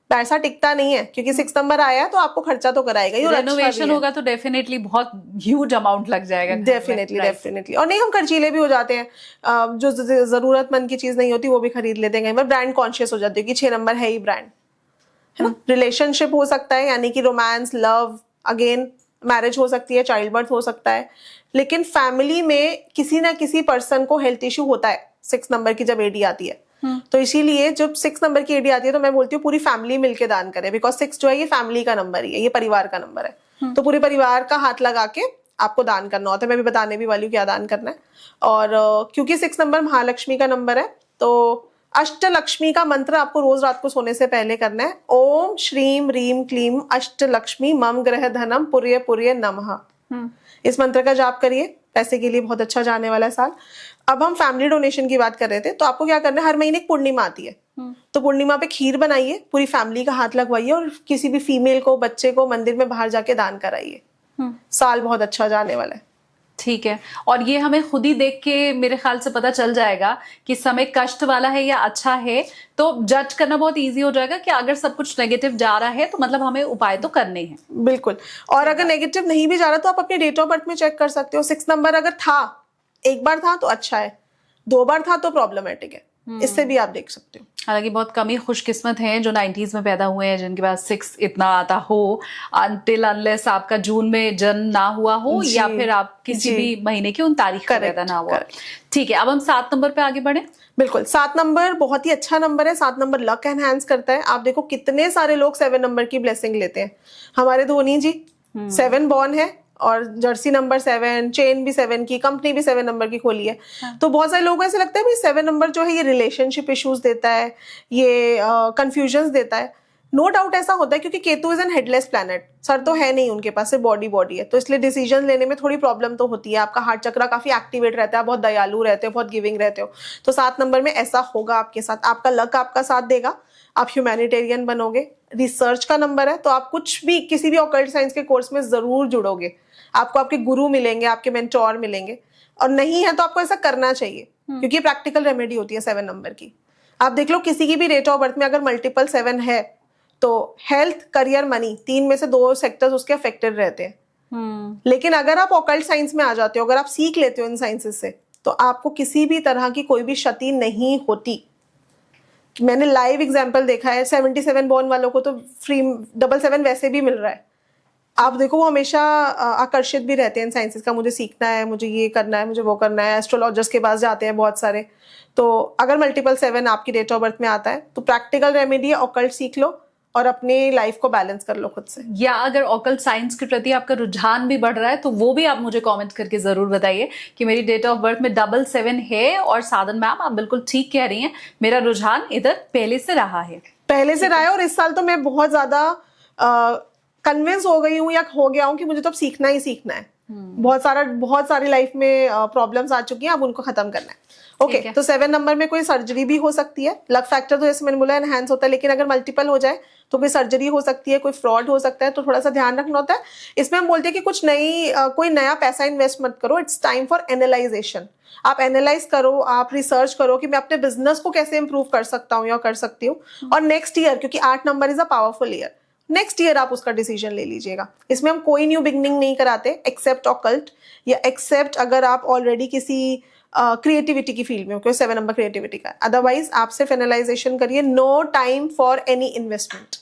S2: पैसा टिकता नहीं है क्योंकि 6 नंबर आया है तो आपको खर्चा तो कराएगा ही, और
S1: रेनोवेशन होगा तो डेफिनेटली बहुत ह्यूज अमाउंट लग जाएगा।
S2: डेफिनेटली और नहीं, हम खर्चीले भी हो जाते हैं, जो जरूरतमंद की चीज नहीं होती वो भी खरीद लेते हैं, ब्रांड कॉन्शियस हो जाते हैं कि 6 नंबर है ही ब्रांड, है ना। रिलेशनशिप हो सकता है, यानी कि रोमांस, लव, अगेन मैरिज हो सकती है, चाइल्ड बर्थ हो सकता है, लेकिन फैमिली में किसी ना किसी पर्सन को हेल्थ इश्यू होता है 6 नंबर की जब एडी आती है। तो इसीलिए जब 6 नंबर की एडी आती है तो मैं बोलती हूँ पूरी फैमिली मिलके दान करे, बिकॉज 6 जो है ये फैमिली का नंबर ही है, ये परिवार का नंबर है। तो पूरे परिवार का हाथ लगा के आपको दान करना होता है। मैं भी बताने भी वाली हूँ क्या दान करना है। और क्योंकि 6 नंबर महालक्ष्मी का नंबर है तो अष्टलक्ष्मी का मंत्र आपको रोज रात को सोने से पहले करना है। ओम श्रीम रीम क्लीम अष्टलक्ष्मी मम ग्रह धनम पुर्य पुर्य नमः। इस मंत्र का जाप करिए, पैसे के लिए बहुत अच्छा जाने वाला है साल। अब हम फैमिली डोनेशन की बात कर रहे थे, तो आपको क्या करना है, हर महीने एक पूर्णिमा आती है, तो पूर्णिमा पे खीर बनाइए, पूरी फैमिली का हाथ लगवाइए और किसी भी फीमेल को, बच्चे को मंदिर में बाहर जाके दान कराइए। साल बहुत अच्छा जाने वाला है।
S1: ठीक है, और ये हमें खुद ही देख के मेरे ख्याल से पता चल जाएगा कि समय कष्ट वाला है या अच्छा है, तो जज करना बहुत इजी हो जाएगा कि अगर सब कुछ नेगेटिव जा रहा है तो मतलब हमें उपाय तो करने हैं।
S2: बिल्कुल, और अगर नेगेटिव नहीं भी जा रहा तो आप अपने डेट ऑफ बर्थ में चेक कर सकते हो। 6 नंबर अगर था, एक बार था तो अच्छा है, 2 बार था तो प्रॉब्लमैटिक है, इससे भी आप देख सकते हो।
S1: हालांकि बहुत कम ही खुशकिस्मत हैं जो 90s में पैदा हुए हैं जिनके पास 6 इतना आता हो, अनटिल अनलेस आपका जून में जन्म ना हुआ हो या फिर आप किसी भी महीने की उन तारीख का पैदा ना हुआ। ठीक है, अब हम 7 नंबर पे आगे बढ़े।
S2: बिल्कुल, 7 नंबर बहुत ही अच्छा नंबर है। 7 नंबर लक एनहांस करता है। आप देखो कितने सारे लोग 7 नंबर की ब्लेसिंग लेते हैं। हमारे धोनी जी 7 बॉर्न है और जर्सी नंबर 7, चेन भी 7 की, कंपनी भी 7 नंबर की खोली है। तो बहुत सारे लोगों को ऐसे लगता है भाई 7 नंबर जो है ये रिलेशनशिप इश्यूज देता है, ये कंफ्यूजन्स देता है। नो डाउट ऐसा होता है क्योंकि Ketu is an headless planet, sir तो है नहीं उनके पास, सिर्फ बॉडी है, तो इसलिए डिसीजन लेने में थोड़ी प्रॉब्लम तो होती है। आपका हार्ट चक्र काफी एक्टिवेट रहता है, बहुत दयालु रहते हो, बहुत गिविंग रहते हो, तो 7 नंबर में ऐसा होगा आपके साथ। आपका लक आपका साथ देगा, आप ह्यूमैनिटेरियन बनोगे। रिसर्च का नंबर है तो आप कुछ भी, किसी भी ऑकल्ट साइंस के कोर्स में जरूर जुड़ोगे, आपको आपके गुरु मिलेंगे, आपके मेंटोर मिलेंगे, और नहीं है तो आपको ऐसा करना चाहिए क्योंकि प्रैक्टिकल रेमेडी होती है 7 नंबर की। आप देख लो किसी की भी डेट ऑफ बर्थ में अगर मल्टीपल 7 है तो हेल्थ, करियर, मनी, 3 में से 2 सेक्टर्स उसके अफेक्टेड रहते हैं। लेकिन अगर आप ऑकल्ट साइंस में आ जाते हो, अगर आप सीख लेते हो इन साइंसेस से, तो आपको किसी भी तरह की कोई भी क्षति नहीं होती। मैंने लाइव एग्जांपल देखा है, 77 बॉर्न वालों को तो फ्री 77 वैसे भी मिल रहा है। आप देखो वो हमेशा आकर्षित भी रहते हैं इन साइंसेस का, मुझे सीखना है, मुझे ये करना है, मुझे वो करना है। एस्ट्रोलॉजर्स के पास जाते हैं बहुत सारे। तो अगर मल्टीपल 7 आपकी डेट ऑफ बर्थ में आता है तो प्रैक्टिकल रेमेडी ऑकल्ट सीख लो और अपनी लाइफ को बैलेंस कर लो खुद से।
S1: या अगर ऑकल्ट साइंस के प्रति आपका रुझान भी बढ़ रहा है तो वो भी आप मुझे कमेंट करके जरूर बताइए कि मेरी डेट ऑफ बर्थ में 77 है और साधन मैम आप बिल्कुल ठीक कह रही हैं, मेरा रुझान इधर पहले से रहा है,
S2: और इस साल तो मैं बहुत ज्यादा कन्विंस हो गई हूँ या हो गया हूँ कि मुझे तो अब सीखना ही सीखना है। बहुत सारी लाइफ में प्रॉब्लम्स आ चुकी हैं, अब उनको खत्म करना है। ओके, तो 7 नंबर में कोई सर्जरी भी हो सकती है। लक फैक्टर तो जैसे मैंने बोला एनहांस होता है, लेकिन अगर मल्टीपल हो जाए तो कोई सर्जरी हो सकती है, कोई फ्रॉड हो सकता है, तो थोड़ा सा ध्यान रखना होता है। इसमें हम बोलते हैं कि कोई नया पैसा इन्वेस्ट मत करो, इट्स टाइम फॉर एनालाइजेशन। आप एनालाइज करो, आप रिसर्च करो कि मैं अपने बिजनेस को कैसे इंप्रूव कर सकता हूँ या कर सकती हूँ। और नेक्स्ट ईयर, क्योंकि 8 number is a powerful year, next year आप उसका डिसीजन ले लीजिएगा। इसमें हम कोई न्यू बिगनिंग नहीं कराते एक्सेप्ट ऑकल्ट, या एक्सेप्ट अगर आप ऑलरेडी किसी क्रिएटिविटी की फील्ड में हो, 7 नंबर क्रिएटिविटी का। अदरवाइज आप सिर्फ एनालाइजेशन करिए, no time for any investment.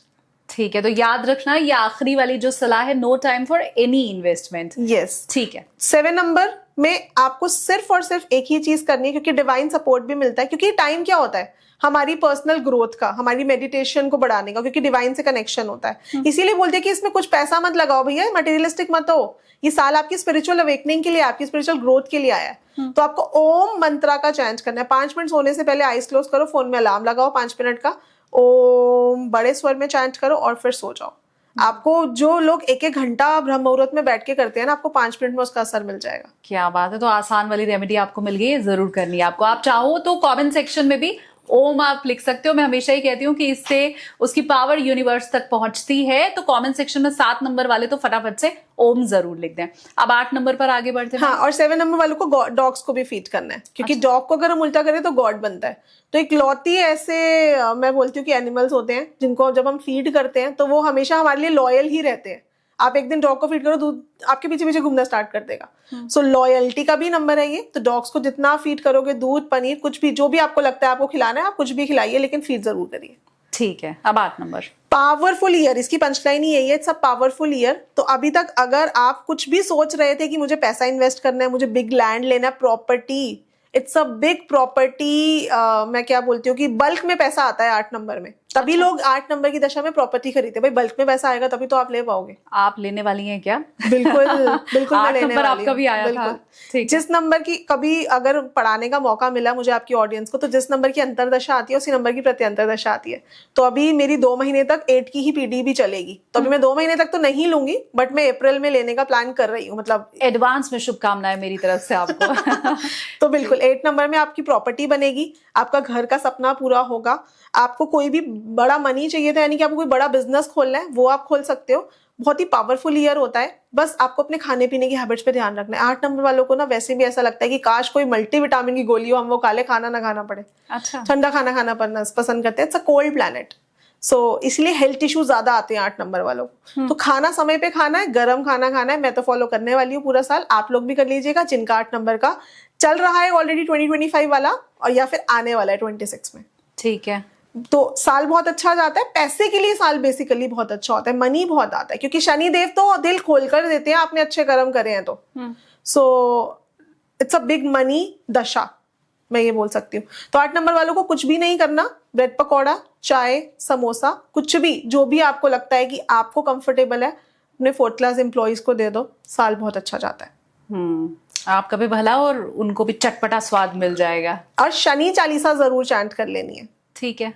S1: ठीक है, तो याद रखना ये आखिरी वाली जो सलाह है, no time for any investment.
S2: Yes,
S1: ठीक है।
S2: 7 नंबर में आपको सिर्फ और सिर्फ एक ही चीज करनी है, क्योंकि डिवाइन सपोर्ट भी मिलता है। क्योंकि टाइम क्या होता है, हमारी पर्सनल ग्रोथ का, हमारी मेडिटेशन को बढ़ाने का, क्योंकि डिवाइन से कनेक्शन होता है। इसीलिए बोलते हैं कि इसमें कुछ पैसा मत लगाओ भैया, मटेरियलिस्टिक मत हो। ये साल आपकी स्पिरिचुअल अवेकनिंग के लिए, आपकी स्पिरिचुअल ग्रोथ के लिए आया है। तो आपको ओम मंत्रा का चैंट करना है। 5 मिनट सोने से पहले आइज क्लोज करो, फोन में अलार्म लगाओ 5 मिनट का, ओम बड़े स्वर में चैंट करो और फिर सो जाओ। आपको जो लोग 1-1 घंटा ब्रह्म मुहूर्त में बैठ के करते हैं ना, आपको 5 मिनट में उसका असर मिल जाएगा।
S1: क्या बात है। तो आसान वाली रेमेडी आपको मिल गई, जरूर करनी है आपको। आप चाहो तो कमेंट सेक्शन में भी ओम आप लिख सकते हो। मैं हमेशा ही कहती हूँ कि इससे उसकी पावर यूनिवर्स तक पहुंचती है। तो कमेंट सेक्शन में 7 नंबर वाले तो फटाफट से ओम जरूर लिख दें। अब 8 नंबर पर आगे बढ़ते हैं।
S2: हाँ, और 7 नंबर वालों को डॉग्स को भी फीड करना है, क्योंकि डॉग को अगर हम उल्टा करें तो गॉड बनता है। तो इकलौती ऐसे मैं बोलती हूँ कि एनिमल्स होते हैं जिनको जब हम फीड करते हैं तो वो हमेशा हमारे लिए लॉयल ही रहते हैं। आप एक दिन डॉग को फीड करो, दूध आपके पीछे पीछे घूमना स्टार्ट कर देगा। सो लॉयल्टी का भी नंबर है ये। तो डॉग्स को जितना फीड करोगे, दूध, पनीर, कुछ भी जो भी आपको लगता है आपको खिलाना है, आप कुछ भी खिलाइए, लेकिन फीड जरूर करिए।
S1: ठीक है, अब 8 नंबर।
S2: पावरफुल ईयर, इसकी पंचलाइन ही यही है, इट्स अ पावरफुल ईयर। तो अभी तक अगर आप कुछ भी सोच रहे थे कि मुझे पैसा इन्वेस्ट करना है, मुझे बिग लैंड लेना है, property, it's a big property, मैं क्या बोलती हूँ कि बल्क में पैसा आता है 8 नंबर में। तभी लोग 8 नंबर की दशा में प्रॉपर्टी खरीदते। भाई बल्क में पैसा आएगा तभी तो आप ले पाओगे।
S1: आप लेने वाली हैं क्या?
S2: बिल्कुल बिल्कुल, मैं
S1: 8
S2: लेने
S1: नंबर
S2: वाली
S1: आपका
S2: हूँ।
S1: भी आया था।
S2: बिल्कुल।
S1: ठीक है।
S2: जिस नंबर की कभी अगर पढ़ाने का मौका मिला मुझे आपकी ऑडियंस को, तो जिस नंबर की अंतरदशा आती है उसी नंबर की प्रत्यंतर दशा आती है। तो अभी मेरी 2 महीने तक 8 की ही पीडी भी चलेगी। तो अभी मैं 2 महीने तक तो नहीं लूंगी, बट मैं अप्रैल में लेने का प्लान कर रही हूँ। मतलब
S1: एडवांस में शुभकामनाएं मेरी तरफ से आपको।
S2: तो बिल्कुल 8 नंबर में आपकी प्रॉपर्टी बनेगी, आपका घर का सपना पूरा होगा। आपको कोई भी बड़ा मनी चाहिए था, यानी कि आपको कोई बड़ा बिजनेस खोलना है, वो आप खोल सकते हो। बहुत ही पावरफुल ईयर होता है। बस आपको अपने खाने पीने की हैबिट्स पे ध्यान रखना है। 8 नंबर वालों को ना वैसे भी ऐसा लगता है कि काश कोई मल्टीविटामिन की गोली हो, हम वो काले खाना ना खाना पड़े।
S1: अच्छा।
S2: ठंडा खाना खाना पसंद करते हैं। इट्स अ कोल्ड प्लैनेट, सो इसलिए हेल्थ इश्यू ज्यादा आते हैं 8 नंबर वालों को। तो खाना समय पे खाना है, गर्म खाना खाना है। मैं तो फॉलो करने वाली हूँ पूरा साल, आप लोग भी कर लीजिएगा जिनका 8 नंबर का चल रहा है ऑलरेडी 2025 वाला, और या फिर आने वाला है 26 में।
S1: ठीक है। तो
S2: साल बहुत अच्छा जाता है। पैसे के लिए साल बेसिकली बहुत अच्छा होता है, मनी बहुत आता है, क्योंकि शनि देव तो दिल खोल कर देते हैं, आपने अच्छे कर्म करे हैं तो। So it's a big money दशा, मैं ये बोल सकती हूँ। तो 8 नंबर वालों को कुछ भी नहीं करना, ब्रेड पकौड़ा, चाय, समोसा, कुछ भी जो भी आपको लगता है कि आपको कंफर्टेबल है, अपने 4th क्लास एम्प्लॉइज को दे दो। साल बहुत अच्छा जाता है।
S1: आपका भी भला और उनको भी चटपटा स्वाद मिल जाएगा।
S2: और शनि चालीसा जरूर चैंट कर लेनी है।
S1: ठीक है,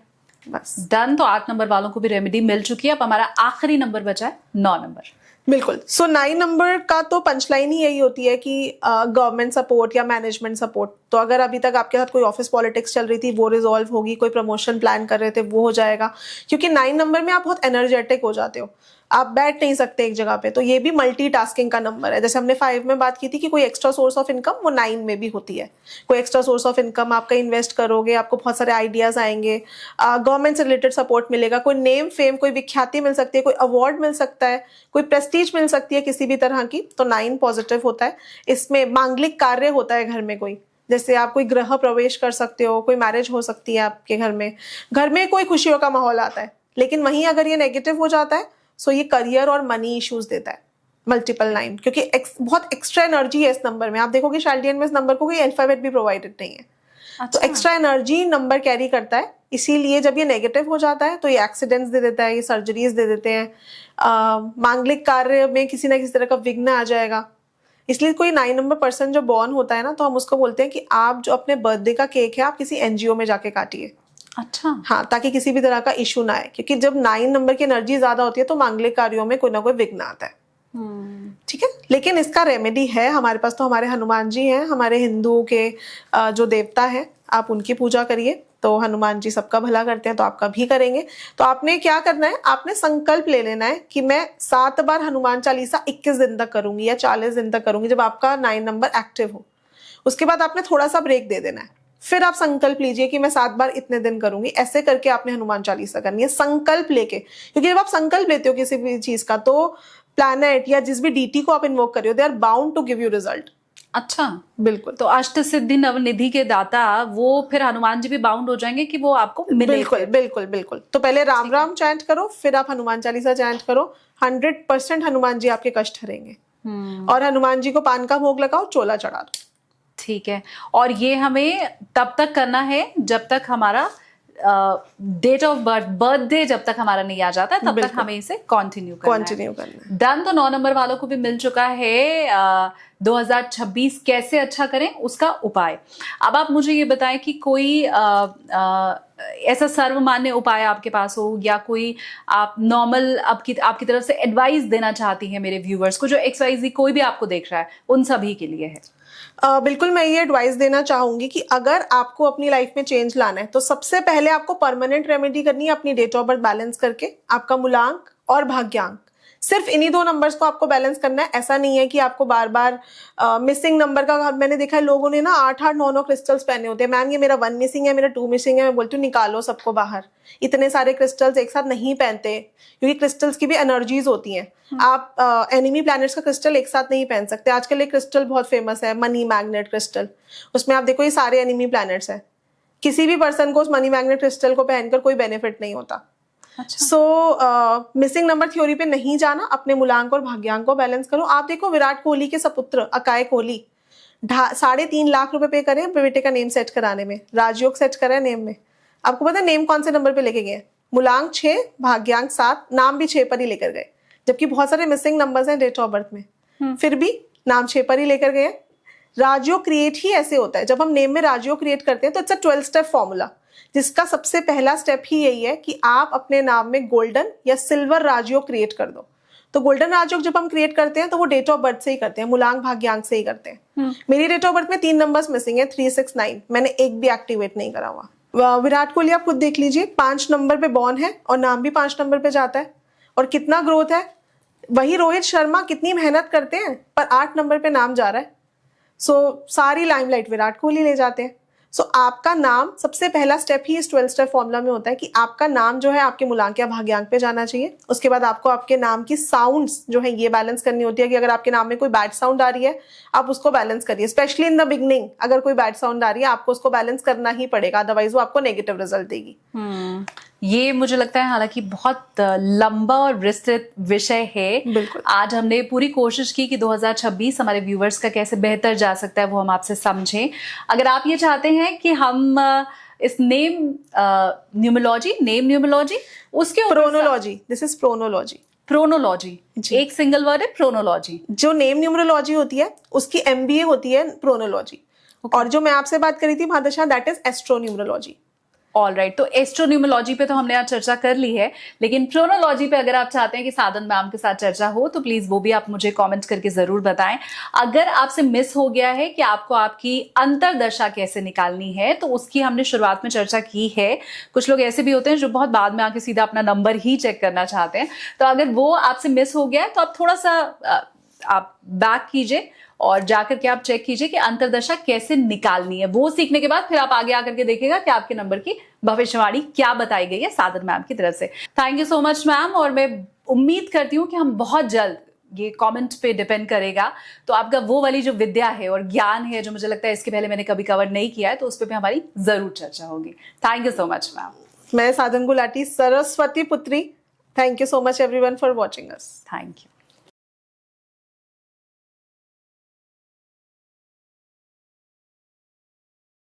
S2: बस
S1: डन। तो 8 नंबर वालों को भी रेमेडी मिल चुकी है। अब हमारा आखिरी नंबर बचा है 9 नंबर।
S2: बिल्कुल। सो 9 नंबर का तो पंचलाइन ही यही होती है कि गवर्नमेंट सपोर्ट या मैनेजमेंट सपोर्ट। तो अगर अभी तक आपके साथ कोई ऑफिस पॉलिटिक्स चल रही थी, वो रिजॉल्व होगी। कोई प्रमोशन प्लान कर रहे थे, वो हो जाएगा। क्योंकि 9 नंबर में आप बहुत एनर्जेटिक हो जाते हो, आप बैठ नहीं सकते एक जगह पे। तो ये भी मल्टीटास्किंग का नंबर है। जैसे हमने 5 में बात की थी कि कोई एक्स्ट्रा सोर्स ऑफ इनकम, वो 9 में भी होती है। कोई एक्स्ट्रा सोर्स ऑफ इनकम आपका इन्वेस्ट करोगे, आपको बहुत सारे आइडियाज आएंगे, गवर्नमेंट से रिलेटेड सपोर्ट मिलेगा, कोई नेम फेम, कोई विख्याति मिल सकती है, कोई अवार्ड मिल सकता है, कोई प्रेस्टीज मिल सकती है किसी भी तरह की। तो 9 पॉजिटिव होता है। इसमें मांगलिक कार्य होता है घर में कोई, जैसे आप कोई गृह प्रवेश कर सकते हो, कोई मैरिज हो सकती है आपके घर में कोई खुशियों का माहौल आता है। लेकिन वहीं अगर ये नेगेटिव हो जाता है, सो ये करियर और मनी इश्यूज देता है। मल्टीपल 9, क्योंकि बहुत एक्स्ट्रा एनर्जी है इस नंबर में। आप देखोगे शाल्डियन में इस नंबर को कोई अल्फाबेट भी प्रोवाइडेड नहीं है।
S1: अच्छा।
S2: तो एक्स्ट्रा एनर्जी नंबर कैरी करता है। इसीलिए जब ये नेगेटिव हो जाता है तो ये एक्सीडेंट्स दे देता है, ये सर्जरीज दे देते हैं, मांगलिक कार्य में किसी ना किसी तरह का विघ्न आ जाएगा। इसलिए कोई 9 नंबर पर्सन जो बॉर्न होता है ना, तो हम उसको बोलते हैं कि आप जो अपने बर्थडे का केक है, आप किसी एनजीओ में जाके काटिए।
S1: अच्छा।
S2: हाँ, ताकि किसी भी तरह का इशू ना आए। क्योंकि जब 9 नंबर की एनर्जी ज्यादा होती है तो मांगलिक कार्यों में कोई ना कोई विघ्न आता है। ठीक है, लेकिन इसका रेमेडी है हमारे पास। तो हमारे हनुमान जी हैं, हमारे हिंदुओं के जो देवता है, आप उनकी पूजा करिए। तो हनुमान जी सबका भला करते हैं, तो आपका भी करेंगे। तो आपने क्या करना है, आपने संकल्प ले लेना है कि मैं 7 बार हनुमान चालीसा 21 दिन तक करूंगी या 40 दिन तक करूंगी, जब आपका 9 नंबर एक्टिव हो। उसके बाद आपने थोड़ा सा ब्रेक दे देना है। फिर आप संकल्प लीजिए कि मैं 7 बार इतने दिन करूंगी। ऐसे करके आपने हनुमान चालीसा करनी है संकल्प लेके। क्योंकि जब आप संकल्प लेते हो किसी भी चीज का, तो प्लैनेट या जिस भी डीटी को आप इन्वोक कर रहे हो, they are bound to give you result.
S1: अच्छा,
S2: बिल्कुल।
S1: तो अष्ट सिद्धि नवनिधि के दाता, वो फिर हनुमान जी भी बाउंड हो जाएंगे कि वो आपको मिले।
S2: बिल्कुल बिल्कुल बिल्कुल। तो पहले राम राम चैंट करो, फिर आप हनुमान चालीसा चैंट करो। 100% हनुमान जी आपके कष्ट हरेंगे। और हनुमान जी को पान का भोग लगाओ, चोला चढ़ा दो।
S1: ठीक है। और ये हमें तब तक करना है जब तक हमारा डेट ऑफ बर्थ, बर्थडे जब तक हमारा नहीं आ जाता है तब तक
S2: बिल्कुल।
S1: हमें इसे कंटिन्यू करना
S2: करना है।
S1: डन। तो 9 नंबर वालों को भी मिल चुका है 2026 कैसे अच्छा करें उसका उपाय। अब आप मुझे ये बताएं कि कोई ऐसा सर्वमान्य उपाय आपके पास हो, या कोई आप नॉर्मल आपकी तरफ से एडवाइस देना चाहती हैं मेरे व्यूअर्स को, जो XYZ कोई भी आपको देख रहा है उन सभी के लिए है।
S2: बिल्कुल, मैं ये एडवाइस देना चाहूंगी कि अगर आपको अपनी लाइफ में चेंज लाना है तो सबसे पहले आपको परमानेंट रेमेडी करनी है अपनी डेट ऑफ बर्थ बैलेंस करके, आपका मूलांक और भाग्यांक, सिर्फ इन्हीं 2 नंबर्स को आपको बैलेंस करना है। ऐसा नहीं है कि आपको बार बार मिसिंग नंबर का, मैंने देखा है लोगों ने ना 8-8, 9-9 क्रिस्टल्स पहने होते हैं। मैम ये मेरा 1 मिसिंग है, मेरा 2 मिसिंग है। मैं बोलती हूँ निकालो सबको बाहर, इतने सारे क्रिस्टल्स एक साथ नहीं पहनते, क्योंकि क्रिस्टल्स की भी एनर्जीज होती हैं। आप एनिमी प्लैनेट्स का क्रिस्टल एक साथ नहीं पहन सकते। आजकल एक क्रिस्टल बहुत फेमस है, मनी मैग्नेट क्रिस्टल, उसमें आप देखो ये सारे एनिमी प्लैनेट्स हैं। किसी भी पर्सन को उस मनी मैग्नेट क्रिस्टल को पहनकर कोई बेनिफिट नहीं होता। सो मिसिंग नंबर थ्योरी पे नहीं जाना, अपने मूलांक और भाग्यांक को बैलेंस करो। आप देखो विराट कोहली के सपुत्र अकाय कोहली 3.5 लाख रुपए पे करें बेटे का नेम सेट कराने में, राजयोग सेट करा है नेम में। आपको पता है नेम कौन से नंबर पे लेके गए? मूलांक 6, भाग्यांक 7, नाम भी 6 पर ही लेकर गए, जबकि बहुत सारे मिसिंग नंबर्स हैं डेट ऑफ बर्थ में, फिर भी नाम 6 पर ही लेकर गए। राजयोग क्रिएट ही ऐसे होता है, जब हम नेम में राजयोग क्रिएट करते हैं तो इट्स अ 12 स्टेप फॉर्मूला, जिसका सबसे पहला स्टेप ही यही है कि आप अपने नाम में गोल्डन या सिल्वर राजयोग क्रिएट कर दो। तो गोल्डन राजयोग जब हम क्रिएट करते हैं तो वो डेट ऑफ बर्थ से ही करते हैं, मूलांक भाग्यांक से ही करते हैं। मेरी डेट ऑफ बर्थ में 3 नंबर्स मिसिंग है, 3, 6, 9, मैंने एक भी एक्टिवेट नहीं करा हुआ। विराट कोहली आप खुद देख लीजिए, 5 नंबर पे बॉर्न है और नाम भी 5 नंबर पे जाता है, और कितना ग्रोथ है। वही रोहित शर्मा कितनी मेहनत करते हैं पर 8 नंबर पे नाम जा रहा है। सो सारी लाइमलाइट विराट कोहली ले जाते हैं। सो आपका नाम, सबसे पहला स्टेप ही इस 12 स्टेप फॉर्मूला में होता है कि आपका नाम जो है आपके मूलांक या भाग्यांक पे जाना चाहिए। उसके बाद आपको आपके नाम की साउंड्स जो है ये बैलेंस करनी होती है, कि अगर आपके नाम में कोई बैड साउंड आ रही है आप उसको बैलेंस करिए, स्पेशली इन द बिगनिंग। अगर कोई बैड साउंड आ रही है आपको उसको बैलेंस करना ही पड़ेगा, अदरवाइज वो आपको नेगेटिव रिजल्ट देगी।
S1: ये मुझे लगता है हालांकि बहुत लंबा और विस्तृत विषय है।
S2: बिल्कुल।
S1: आज हमने पूरी कोशिश की कि 2026 हमारे व्यूवर्स का कैसे बेहतर जा सकता है वो हम आपसे समझें। अगर आप ये चाहते हैं कि हम इस नेम न्यूमरोलॉजी उसके
S2: प्रोनोलॉजी, दिस इज प्रोनोलॉजी।
S1: प्रोनोलॉजी एक सिंगल वर्ड है, प्रोनोलॉजी।
S2: जो नेम न्यूमरोलॉजी होती है उसकी MBA होती है प्रोनोलॉजी, और जो मैं आपसे बात करी थी महादशा, दैट इज एस्ट्रोन्यूमरोलॉजी।
S1: ऑल राइट, तो एस्ट्रोन्यूमरोलॉजी पे तो हमने आज चर्चा कर ली है, लेकिन प्रोनोलॉजी पे अगर आप चाहते हैं कि साधन मैम के साथ चर्चा हो तो प्लीज वो भी आप मुझे कमेंट करके जरूर बताएं। अगर आपसे मिस हो गया है कि आपको आपकी अंतरदशा कैसे निकालनी है तो उसकी हमने शुरुआत में चर्चा की है। कुछ लोग ऐसे भी होते हैं जो बहुत बाद में आके सीधा अपना नंबर ही चेक करना चाहते हैं, तो अगर वो आपसे मिस हो गया है तो आप थोड़ा सा आप बैक कीजिए और जाकर के आप चेक कीजिए कि अंतरदशा कैसे निकालनी है। वो सीखने के बाद फिर आप आगे आकर के देखिएगा कि आपके नंबर की भविष्यवाणी क्या बताई गई है साधन मैम की तरफ से। Thank you so much ma'am, और मैं उम्मीद करती हूँ कि हम बहुत जल्द, ये कमेंट पे डिपेंड करेगा, तो आपका वो वाली जो विद्या है और ज्ञान है जो मुझे लगता है इसके पहले मैंने कभी कवर नहीं किया है, तो उस पर भी हमारी जरूर चर्चा होगी। Thank you so much ma'am.
S2: मैं साधन गुलाटी, सरस्वती पुत्री। Thank you so much everyone for watching us.
S1: Thank you.